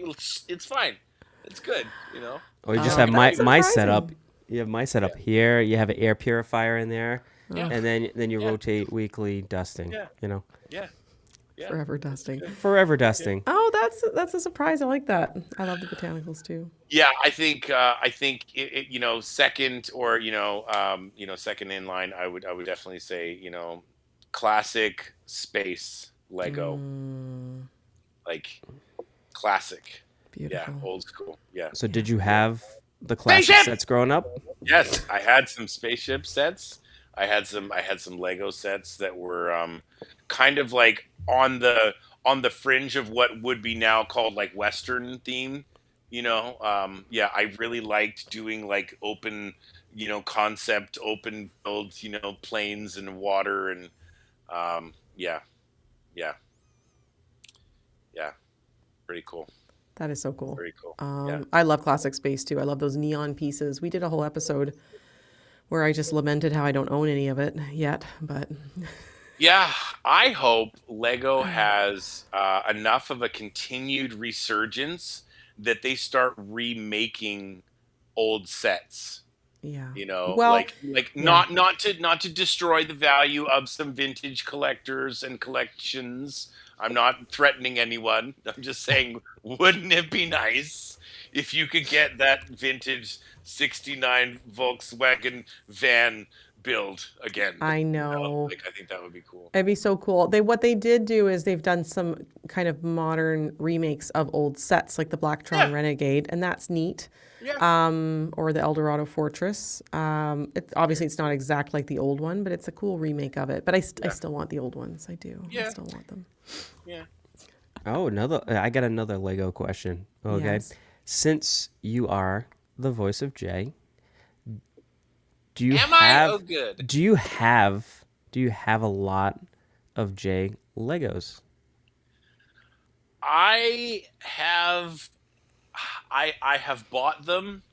It's fine. It's good. You know. Or you just have That's my surprising. setup. You have my setup here. You have an air purifier in there, Yeah. and then you Yeah. rotate weekly dusting. Yeah. You know, Yeah. Yeah. Forever dusting. forever dusting. Oh, that's a surprise. I like that. I love the botanicals too. Yeah, I think second or second in line. I would definitely say classic space Lego, like classic. Beautiful. Yeah, old school. Yeah. So did you have the classic Spaceship! sets growing up? Yes, I had some spaceship sets. I had some Lego sets that were kind of like on the fringe of what would be now called like Western theme. Yeah, I really liked doing like open, concept, open build, planes and water and yeah, yeah, yeah, pretty cool. That is so cool. Very cool. Yeah. I love classic space too. I love those neon pieces. We did a whole episode where I just lamented how I don't own any of it yet, but Yeah, I hope Lego has enough of a continued resurgence that they start remaking old sets. yeah. Well, Well, like yeah. not to destroy the value of some vintage collectors and collections. I'm not threatening anyone. I'm just saying, wouldn't it be nice if you could get that vintage '69 Volkswagen van build again? I know. Like I think that would be cool. It'd be so cool. What they did do is they've done some kind of modern remakes of old sets, like the Blacktron Yeah. Renegade, and that's neat. Yeah. Or the Eldorado Fortress. Obviously it's not exact like the old one, but it's a cool remake of it. But I still want the old ones. I do. I Yeah. still want them. Yeah. Oh, I got another Lego question. Okay, Yes. since you are the voice of Jay, do you Am I? have Oh, good. do you have a lot of Jay Legos? I have bought them.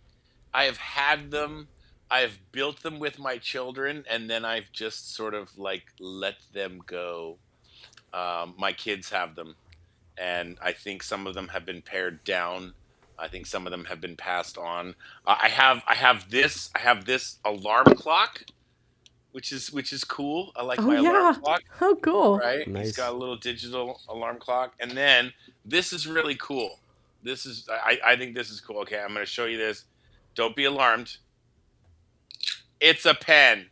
I have had them. I have built them with my children, and then I've just sort of like let them go. My kids have them, and I think some of them have been pared down. I think some of them have been passed on. I have this alarm clock which is cool. I like Oh my alarm yeah. clock. Oh cool. Right? He's Nice. got a little digital alarm clock. And then this is really cool. I think this is cool. Okay, I'm going to show you this. Don't be alarmed. It's a pen.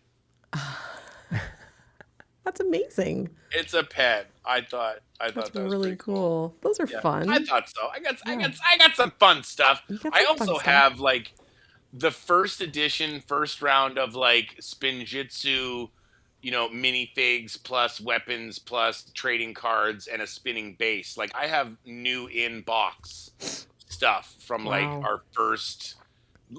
That's amazing. It's a pen. I That's thought that was really pretty cool. cool. Those are Yeah, I fun. thought so. Yeah. I got some fun stuff. You got I some fun also stuff. have like the first edition, first round of like Spinjitzu, minifigs plus weapons plus trading cards and a spinning base. Like I have new in box stuff from like Wow. our first.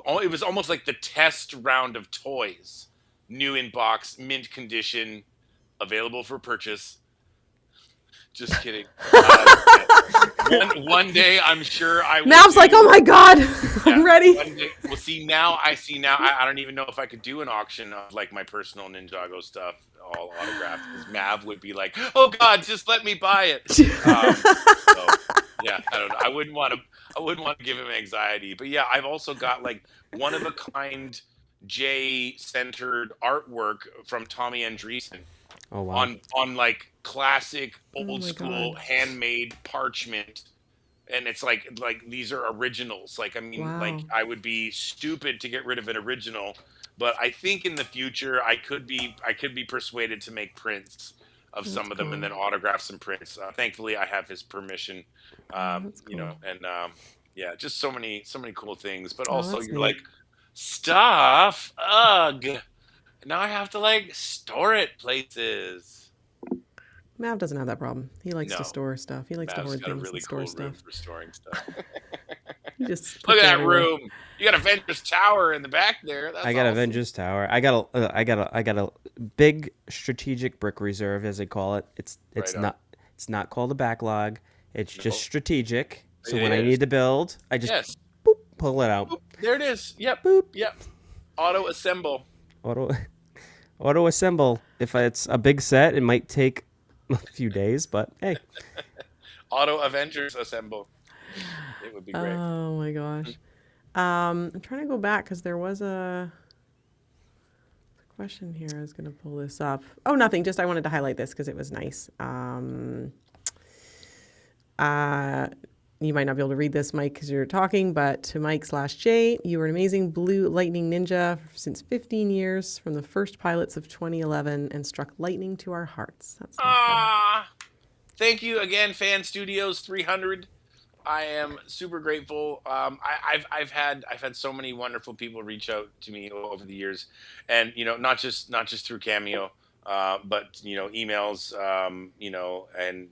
Oh, it was almost like the test round of toys, new in box, mint condition, available for purchase. Just kidding. One day, I'm sure I will. Mav's like, oh my god, I'm ready. One day, well, see now. I don't even know if I could do an auction of like my personal Ninjago stuff, all autographed. Because Mav would be like, "Oh God, just let me buy it." So, yeah, I don't know. I wouldn't want to give him anxiety. But yeah, I've also got like one of a kind J-centered artwork from Tommy Andreessen. Oh wow. On like classic Oh old my school God. handmade parchment, and it's like these are originals. Like I mean, like Wow. I would be stupid to get rid of an original, but I think in the future I could be persuaded to make prints of That's some of them and cool. then autograph some prints. Thankfully, I have his permission. Oh, that's cool. And yeah, just so many cool things. But Oh, also, that's you're neat. like stuff. Ugh. Now I have to like store it places. Mav doesn't have that problem. He likes to No, store stuff. He likes to Mav's hoard got a things really and store cool room stuff. for storing stuff. He just Look puts at it that everywhere. room. You got Avengers Tower in the back there. That's I got awesome. Avengers Tower. I got a big strategic brick reserve, as they call it. It's Right on. not called a backlog. It's just strategic. So It when I is. need to build, I just Yes. boop, pull it out. Boop. There it is. Yep. Boop. Yep. Auto assemble. Auto assemble. If it's a big set, it might take a few days, but hey. Auto Avengers assemble. It would be great. Oh my gosh. I'm trying to go back because there was a question here. I was going to pull this up. Oh, nothing. Just I wanted to highlight this because it was nice. You might not be able to read this, Mike, because you're talking, but to Mike/J, you were an amazing blue lightning ninja since 15 years from the first pilots of 2011 and struck lightning to our hearts. That's so cool. Thank you again, Fan Studios 300. I am super grateful. I've had so many wonderful people reach out to me over the years, and not just through Cameo, but emails, and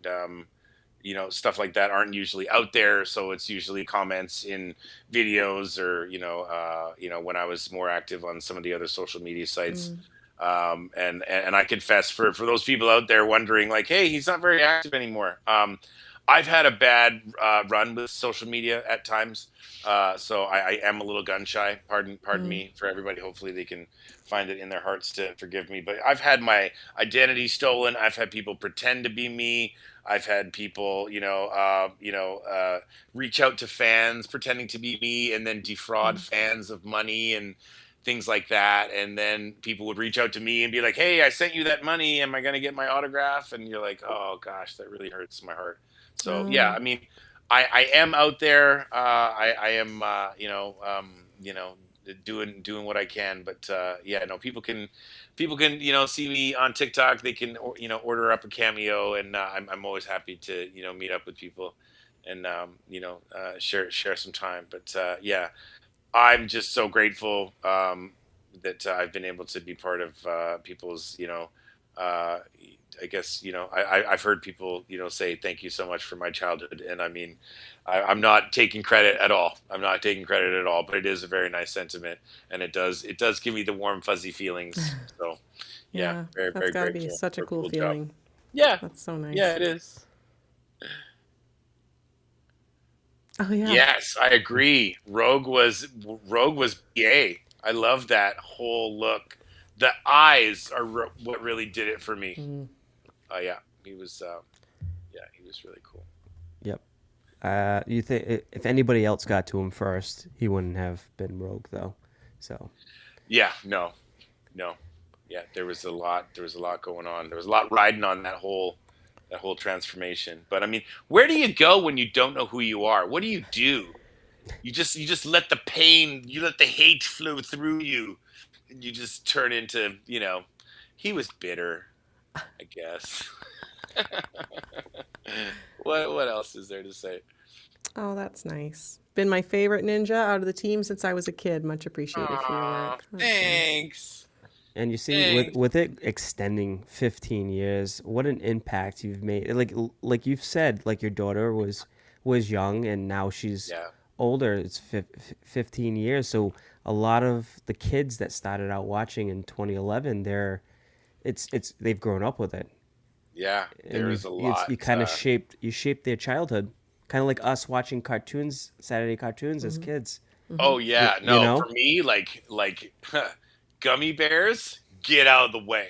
stuff like that aren't usually out there. So it's usually comments in videos or when I was more active on some of the other social media sites. And I confess for those people out there wondering like, hey, he's not very active anymore. I've had a bad run with social media at times, so I am a little gun shy. Pardon me for everybody. Hopefully they can find it in their hearts to forgive me. But I've had my identity stolen. I've had people pretend to be me. I've had people, reach out to fans pretending to be me and then defraud fans of money and things like that. And then people would reach out to me and be like, hey, I sent you that money. Am I going to get my autograph? And you're like, oh gosh, that really hurts my heart. So yeah, I mean, I am out there. I am, doing what I can, but yeah, no, people can, see me on TikTok. They can, order up a Cameo, and I'm always happy to, meet up with people and, share some time. But yeah, I'm just so grateful that I've been able to be part of people's, I guess, I've heard people, say thank you so much for my childhood. And I mean, I'm not taking credit at all. I'm not taking credit at all, but it is a very nice sentiment. And it does give me the warm, fuzzy feelings. So yeah, very, That's very got to grateful be such a for cool job. feeling. Yeah. That's so nice. Yeah, it is. Oh yeah. Yes, I agree. Rogue was BA. I love that whole look. The eyes are what really did it for me. Yeah, he was. He was really cool. Yep. You think if anybody else got to him first, he wouldn't have been Rogue though. So. Yeah. No. yeah, there was a lot. There was a lot going on. There was a lot riding on that whole transformation. But I mean, where do you go when you don't know who you are? What do? You just let the pain, you let the hate flow through you, and you just turn into, he was bitter, I guess. What else is there to say? Oh, that's nice. Been my favorite ninja out of the team since I was a kid. Much appreciated for your Aw, work. That's nice. thanks. And you see, Thanks. with it extending 15 years, what an impact you've made. Like you've said, like your daughter was young, and now she's Yeah. older. It's 15 years. So a lot of the kids that started out watching in 2011, it's they've grown up with it, Yeah. and There is a you lot. kind of shaped their childhood, kind of like us watching cartoons, Saturday cartoons as Hmm. kids. Hmm. Oh yeah, You no, for know, me, like gummy bears, get out of the way.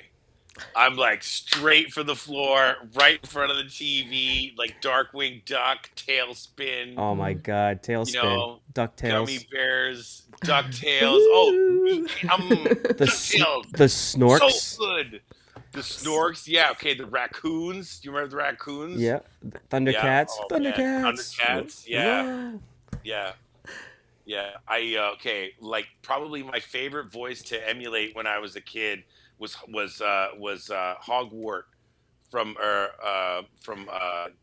I'm like straight for the floor, right in front of the TV, like Darkwing Duck, Tailspin, oh my God, you Tailspin, know, Ducktales, Gummy Bears, DuckTales. Oh, Ooh. DuckTales, the so Snorks. good. The Snorks, yeah, okay. The raccoons, do you remember the raccoons? Yeah, Yeah. Thundercats, Oh man, Thundercats. Thundercats. Yeah, Whoa. yeah. Yeah, I okay. Like probably my favorite voice to emulate when I was a kid was Hogwart from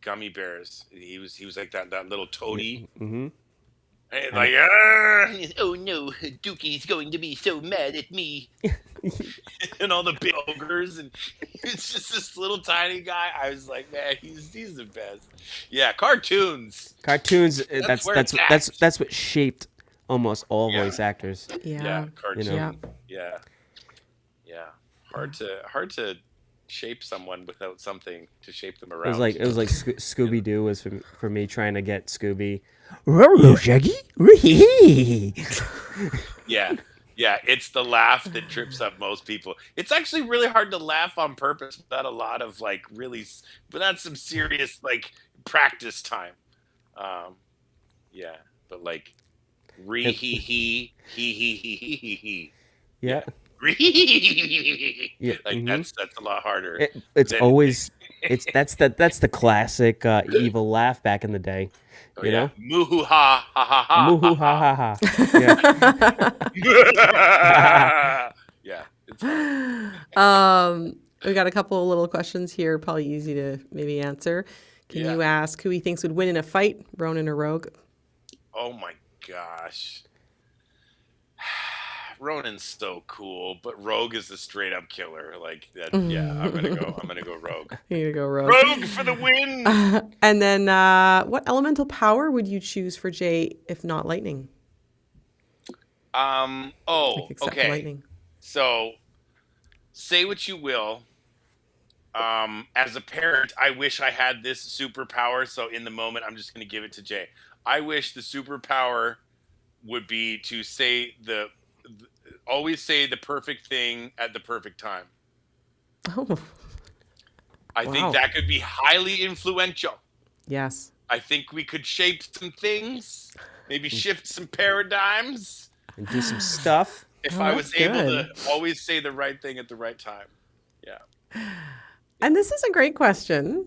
Gummy Bears. He was like that little Yeah. toady, Mm-hmm. and I know. like ah! Oh no, Dookie's going to be so mad at me, and all the big ogres, and it's just this little tiny guy. I was like, man, he's the best. Yeah, cartoons. Cartoons. That's where it's at. That's what shaped almost all Yeah, voice actors. yeah, Yeah. You know, Yeah. cartoon. Yeah. Yeah, Yeah. hard to shape someone without something to shape them it was like around. You know? Scooby Doo was for me trying to get Scooby. Hello, Shaggy. Wee-hee. Yeah, yeah. It's the laugh that trips up most people. It's actually really hard to laugh on purpose without a lot of like without some serious like practice time. Um, yeah, but like re And he. yeah, Yeah. Re yeah. like Mm-hmm. that's a lot harder It's than always that's the classic evil laugh back in the day. oh You yeah. know, Moo hoo ha ha ha moo ha ha ha ha. Yeah. ha. Yeah, it's hard. We got a couple of little questions here, probably easy to maybe answer. Can Yeah. you ask who he thinks would win in a fight, Ronan or Rogue? Oh my gosh. Ronan's so cool, but Rogue is a straight up killer. Like that. Yeah, I'm gonna go Rogue. Here you go, Rogue. Rogue for the win. And then, what elemental power would you choose for Jay if not lightning? Oh, Like, except for okay. lightning. So say what you will. As a parent, I wish I had this superpower. So in the moment, I'm just gonna give it to Jay. I wish the superpower would be to always say the perfect thing at the perfect time. Oh, I think wow. that could be highly influential. Yes. I think we could shape some things, maybe shift some paradigms And do some stuff. if Oh, I that's was able to good. always say the right thing at the right time. Yeah. And this is a great question.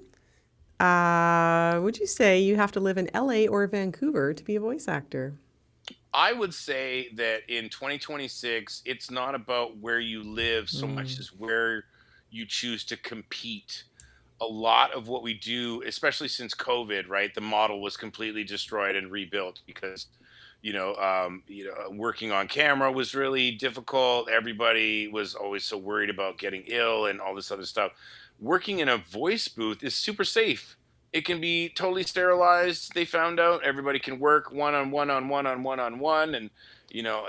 Would you say you have to live in LA or Vancouver to be a voice actor? I would say that in 2026, it's not about where you live so much Mm. as where you choose to compete. A lot of what we do, especially since COVID, right? The model was completely destroyed and rebuilt because, working on camera was really difficult. Everybody was always so worried about getting ill and all this other stuff. Working in a voice booth is super safe. It can be totally sterilized. They found out everybody can work one on one on one on one on one, and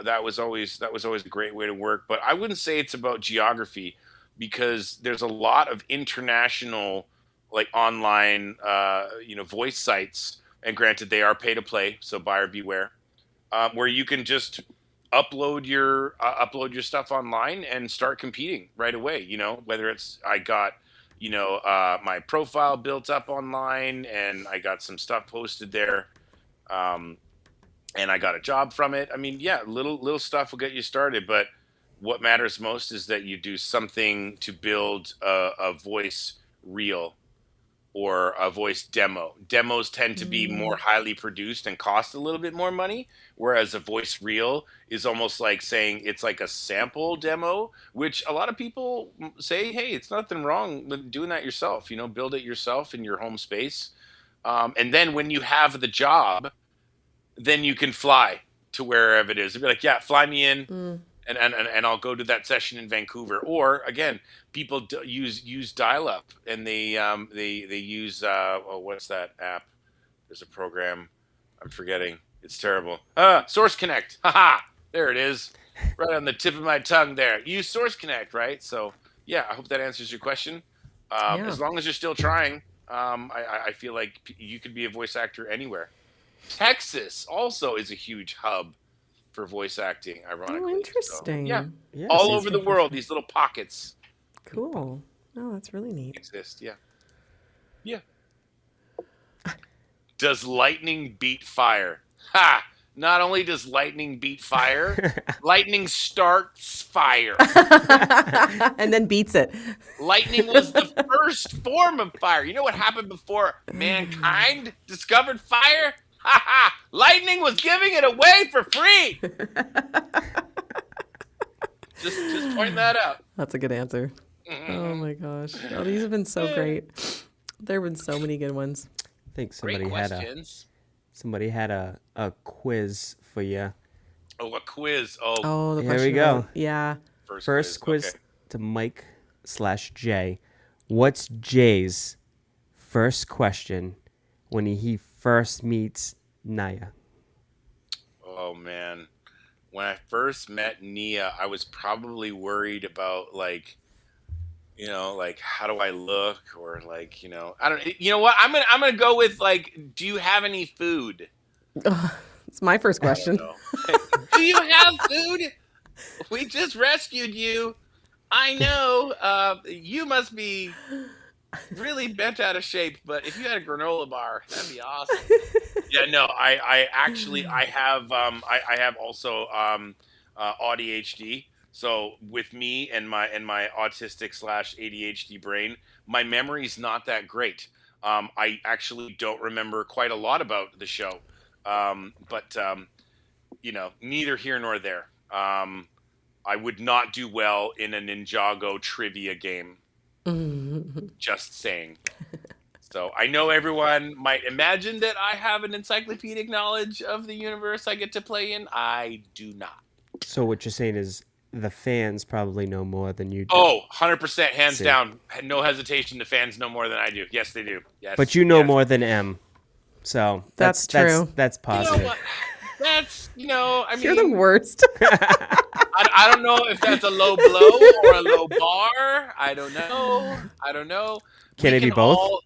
that was always a great way to work. But I wouldn't say it's about geography because there's a lot of international like online voice sites, and granted they are pay to play, so buyer beware, where you can just upload your stuff online and start competing right away. Whether it's I got my profile built up online and I got some stuff posted there, um, and I got a job from it. I mean, yeah, little stuff will get you started, but what matters most is that you do something to build a voice reel or a voice demo. Demos tend to be more highly produced and cost a little bit more money, whereas a voice reel is almost like saying it's like a sample demo, which a lot of people say, hey, it's nothing wrong with doing that yourself. Build it yourself in your home space. And then when you have the job, then you can fly to wherever it is. They'll be like, yeah, fly me in. And I'll go to that session in Vancouver. Or again, people use dial up, and they use what's that app? There's a program I'm forgetting. It's terrible. Source Connect. Haha, there it is, right on the tip of my tongue. There, use Source Connect, right? So yeah, I hope that answers your question. As long as you're still trying, I feel like you could be a voice actor anywhere. Texas also is a huge hub for voice acting, ironically. Oh, interesting. So, yeah, all over the world, these little pockets. Cool. Oh, that's really neat. Exist, yeah. Yeah. Does lightning beat fire? Ha! Not only does lightning beat fire, lightning starts fire. And then beats it. Lightning was the first form of fire. You know what happened before mankind discovered fire? Ha ha! Lightning was giving it away for free. just point that out. That's a good answer. Oh my gosh. Oh, these have been so great. There have been so many good ones. I think somebody had a quiz for you. Oh, a quiz. Oh, the here question. we go. Yeah. First quiz to Mike/Jay. What's Jay's first question when he first meets Naya? Oh man, when I first met Nia, I was probably worried about like how do I look, or like I don't. You know what? I'm gonna go with like, do you have any food? It's my first question. Do you have food? We just rescued you. I know. You must be really bent out of shape, but if you had a granola bar, that'd be awesome. Yeah, no, I actually have I have also ADHD. So with me and my autistic / ADHD brain, my memory's not that great. I actually don't remember quite a lot about the show, but neither here nor there. I would not do well in a Ninjago trivia game. Just saying. So I know everyone might imagine that I have an encyclopedic knowledge of the universe I get to play in. I do not. So what you're saying is the fans probably know more than you do. Oh, 100%, hands down. No hesitation. The fans know more than I do. Yes, they do. Yes. But you know more than M. So that's true. That's positive. You know what? That's, I mean. You're the worst. I don't know if that's a low blow or a low bar. I don't know. Can it be both?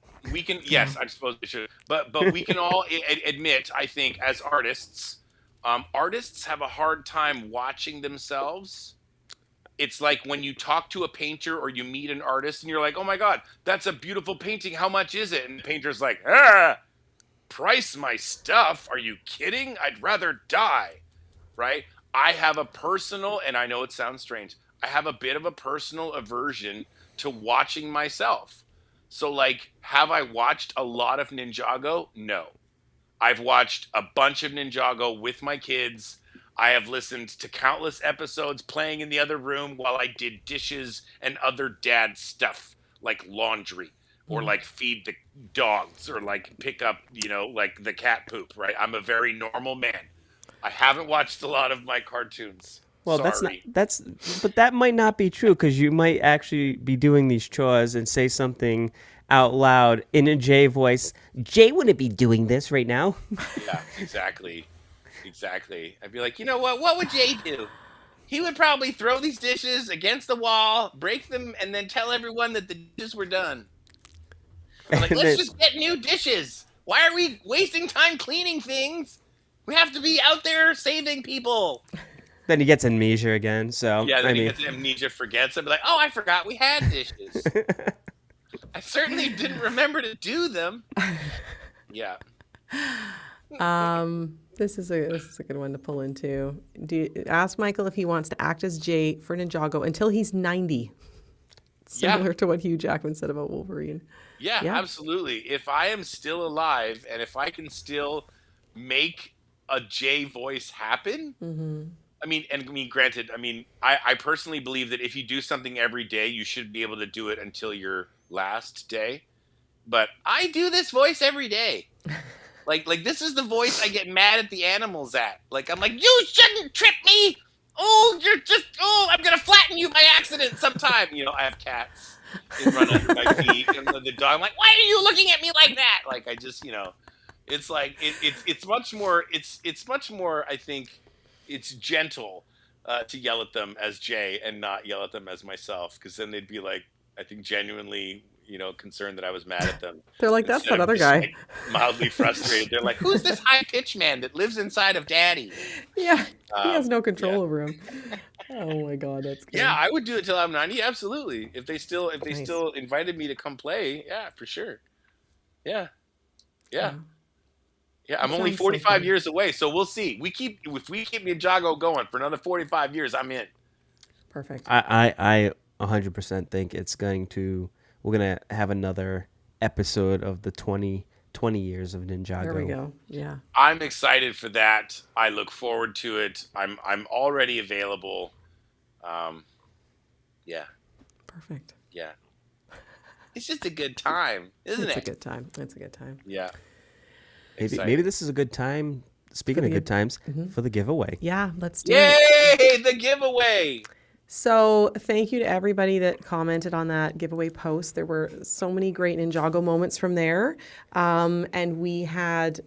Yes, I suppose we should. But we can all admit, I think, as artists, artists have a hard time watching themselves. It's like when you talk to a painter or you meet an artist and you're like, oh my God, that's a beautiful painting. How much is it? And the painter's like, price my stuff. Are you kidding? I'd rather die. Right? I have a personal, and I know it sounds strange, I have a bit of a personal aversion to watching myself. So like, have I watched a lot of Ninjago? No. I've watched a bunch of Ninjago with my kids. I have listened to countless episodes playing in the other room while I did dishes and other dad stuff like laundry or like feed the dogs or like pick up, like the cat poop, right? I'm a very normal man. I haven't watched a lot of my cartoons. Well, Sorry. but that might not be true, because you might actually be doing these chores and say something out loud in a Jay voice. Jay wouldn't be doing this right now. Yeah, exactly. I'd be like, you know what? What would Jay do? He would probably throw these dishes against the wall, break them, and then tell everyone that the dishes were done. I'm like, let's just get new dishes. Why are we wasting time cleaning things? We have to be out there saving people. Then he gets amnesia again. So yeah, then he gets amnesia, forgets. I'd be like, oh, I forgot we had dishes. I certainly didn't remember to do them. Yeah. This is a good one to pull into. Ask Michael if he wants to act as Jay for Ninjago until he's 90. Similar to what Hugh Jackman said about Wolverine. Yeah, absolutely. If I am still alive and if I can still make a Jay voice happen, I mean, granted, I personally believe that if you do something every day, you should be able to do it until your last day. But I do this voice every day. Like this is the voice I get mad at the animals at. Like, I'm like, you shouldn't trip me. Oh, I'm going to flatten you by accident sometime. I have cats. They run under my feet. And the dog, I'm like, why are you looking at me like that? Like, I just, it's like, it's much more, I think, it's gentle to yell at them as Jay and not yell at them as myself. Because then they'd be like, I think genuinely, concerned that I was mad at them. They're like, that's that other guy. Like, mildly frustrated. They're like, who's this high-pitched man that lives inside of Daddy? Yeah, he has no control over him. Oh my God, that's good. Yeah, I would do it till I'm 90. Absolutely. If they still invited me to come play, yeah, for sure. Yeah. I'm only 45 years away, so we'll see. If we keep Ninjago going for another 45 years, I'm in. Perfect. I 100% think we're going to have another episode of the 20 years of Ninjago. There we go. Yeah. I'm excited for that. I look forward to it. I'm already available. Yeah. Perfect. Yeah. It's just a good time, isn't it? It's a good time. It's a good time. Yeah. Maybe this is a good time, speaking of good times, for the giveaway. Yeah, let's do it. Yay, the giveaway. So thank you to everybody that commented on that giveaway post. There were so many great Ninjago moments from there. And we had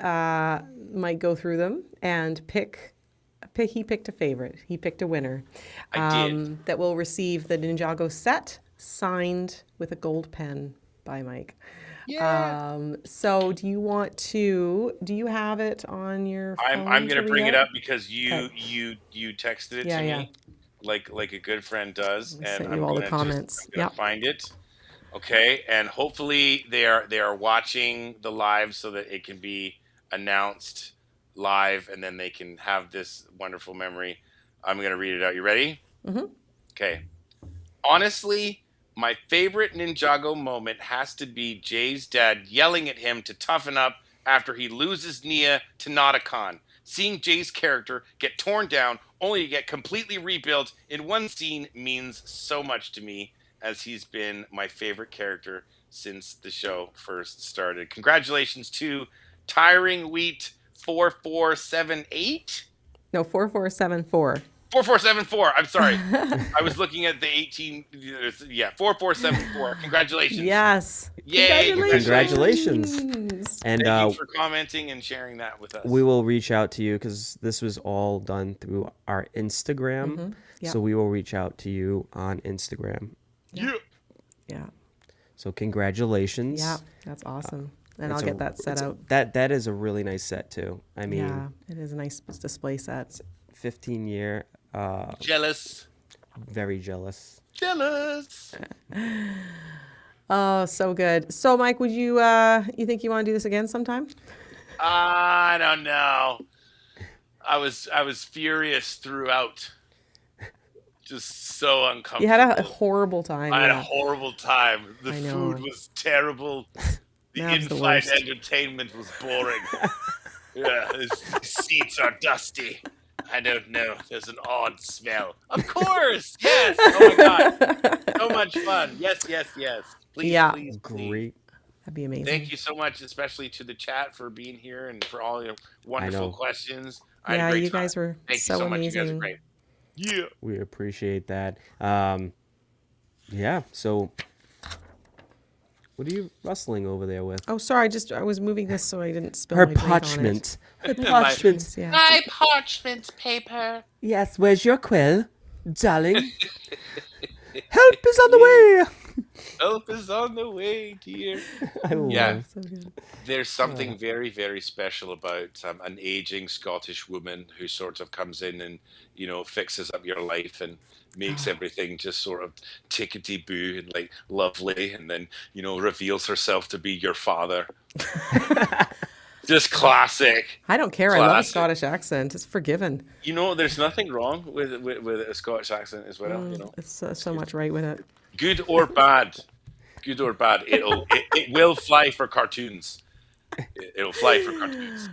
Mike go through them and he picked a favorite. He picked a winner. I did. That will receive the Ninjago set signed with a gold pen by Mike. Yeah. So do you have it on your phone? I'm going to bring it up because you texted it to me. Like a good friend does, and I'm all gonna the comments. Find it. Okay, and hopefully they are watching the live so that it can be announced live, and then they can have this wonderful memory. I'm gonna read it out. You ready? Mm-hmm. Okay. Honestly, my favorite Ninjago moment has to be Jay's dad yelling at him to toughen up after he loses Nia to Nauticon. Seeing Jay's character get torn down only to get completely rebuilt in one scene means so much to me, as he's been my favorite character since the show first started. Congratulations to Tiring Wheat 4478. No, 4474. 4474. I'm sorry. I was looking at the 18. Yeah, 4474. Congratulations. Yes. Yay. Congratulations. And thank you for commenting and sharing that with us. We will reach out to you because this was all done through our Instagram. Mm-hmm. Yep. So we will reach out to you on Instagram. Yeah. Yeah. So congratulations. Yeah, that's awesome. And I'll get that set out. That is a really nice set too. I mean, yeah, it is a nice display set. 15-year. Jealous. Very jealous. Jealous. Oh, so good. So, Mike, would you think you want to do this again sometime? I don't know. I was furious throughout. Just so uncomfortable. You had a horrible time. I had a horrible time. The food was terrible. The in-flight entertainment was boring. Yeah, the seats are dusty. I don't know. There's an odd smell. Of course. Yes. Oh my God. So much fun. Yes. Please, please. Great. That'd be amazing. Thank you so much, especially to the chat for being here and for all your wonderful questions. Yeah, you guys were so amazing. You guys are great. Yeah. We appreciate that. Yeah. So what are you rustling over there with? Oh, sorry. I was moving this so I didn't spill her my drink on it. parchment. Her parchment. Yeah. My parchment paper. Yes, where's your quill, darling? Help is on the way. Help is on the way, dear. I love So good. There's something very, very special about an aging Scottish woman who sort of comes in and, fixes up your life and makes everything just sort of tickety-boo and like lovely, and then, reveals herself to be your father. Just classic. I don't care. I love a Scottish accent. It's forgiven. You know, there's nothing wrong with a Scottish accent as well. You know, It's so much right with it. good or bad, it will fly for cartoons. It'll fly for cartoons.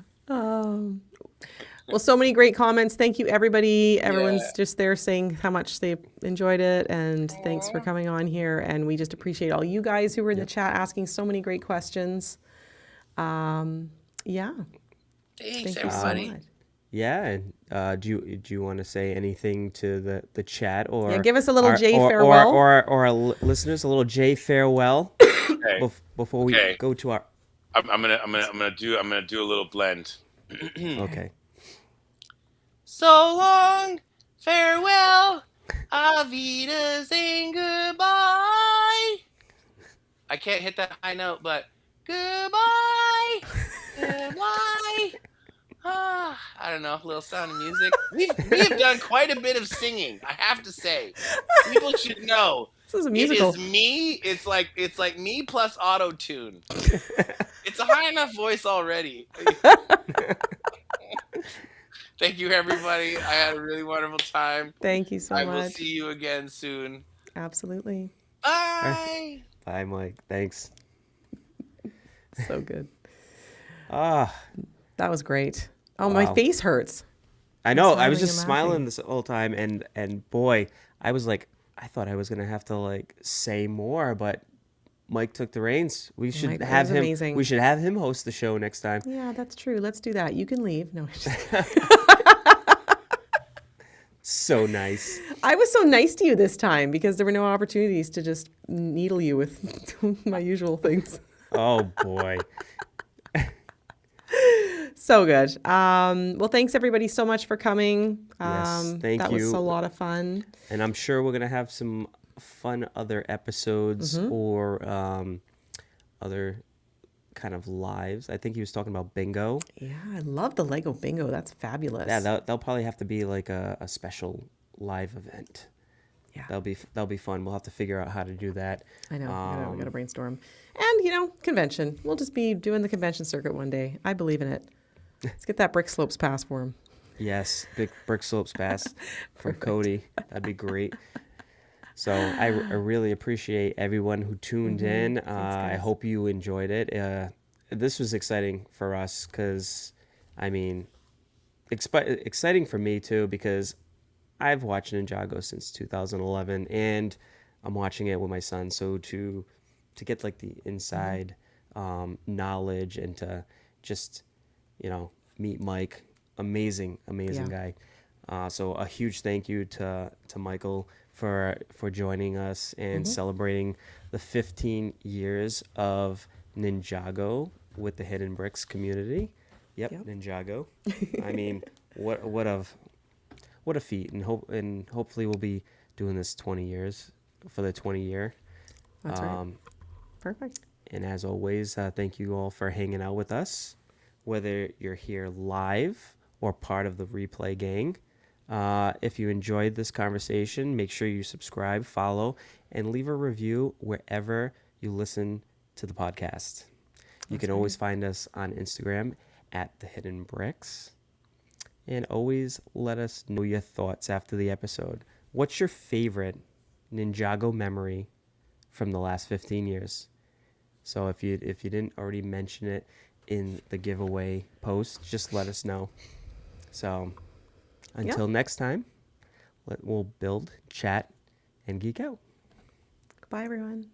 Well, so many great comments. Thank you, everybody. Everyone's just there saying how much they enjoyed it, and thanks for coming on here. And we just appreciate all you guys who were in the chat asking so many great questions. Yeah. Thanks, Thank you so everybody. much. Yeah, and do you want to say anything to the chat, or Yeah, give us a little J farewell, or our listeners a little J farewell Okay. before we go to our. I'm gonna do a little blend. Okay. So long, farewell, auf Wiedersehen, goodbye. I can't hit that high note, but goodbye, goodbye. I don't know, a little Sound of Music. We've done quite a bit of singing, I have to say. People should know. This is a musical. It is me. It's like me plus auto tune. It's a high enough voice already. Thank you, everybody. I had a really wonderful time. Thank you so much. I will see you again soon. Absolutely. Bye. Bye, Mike. Thanks. So good. That was great. Oh, my face hurts. I know. I was just smiling this whole time, and boy, I was like, I thought I was gonna have to like say more, but Mike took the reins. We should have him. Amazing. We should have him host the show next time. Yeah, that's true. Let's do that. You can leave. No. So nice. I was so nice to you this time because there were no opportunities to just needle you with my usual things. Oh boy. So good. Well, thanks everybody so much for coming. Yes, thank you. That was a lot of fun. And I'm sure we're gonna have some fun other episodes or other kind of lives. I think he was talking about bingo. Yeah, I love the Lego bingo. That's fabulous. Yeah, that'll probably have to be like a special live event. Yeah, that'll be fun. We'll have to figure out how to do that. I know. We gotta brainstorm. And convention. We'll just be doing the convention circuit one day. I believe in it. Let's get that Brick Slopes pass for him. Yes, big Brick Slopes pass for Cody. That'd be great. So I really appreciate everyone who tuned in. I hope you enjoyed it. This was exciting for us because, I mean, exciting for me too because I've watched Ninjago since 2011 and I'm watching it with my son. So to get like the inside knowledge and to just, meet Mike, amazing guy. So a huge thank you to Michael for joining us and celebrating the 15 years of Ninjago with the Hidden Bricks community. Yep. Ninjago. I mean, what a feat, and hopefully we'll be doing this 20 years for the 20 year. That's right. Perfect. And as always, thank you all for hanging out with us, whether you're here live or part of the replay gang. If you enjoyed this conversation, make sure you subscribe, follow, and leave a review wherever you listen to the podcast. You can always find us on Instagram at The Hidden Bricks. And always let us know your thoughts after the episode. What's your favorite Ninjago memory from the last 15 years? So if you didn't already mention it in the giveaway post, just let us know. So until next time, we'll build, chat, and geek out. Goodbye, everyone.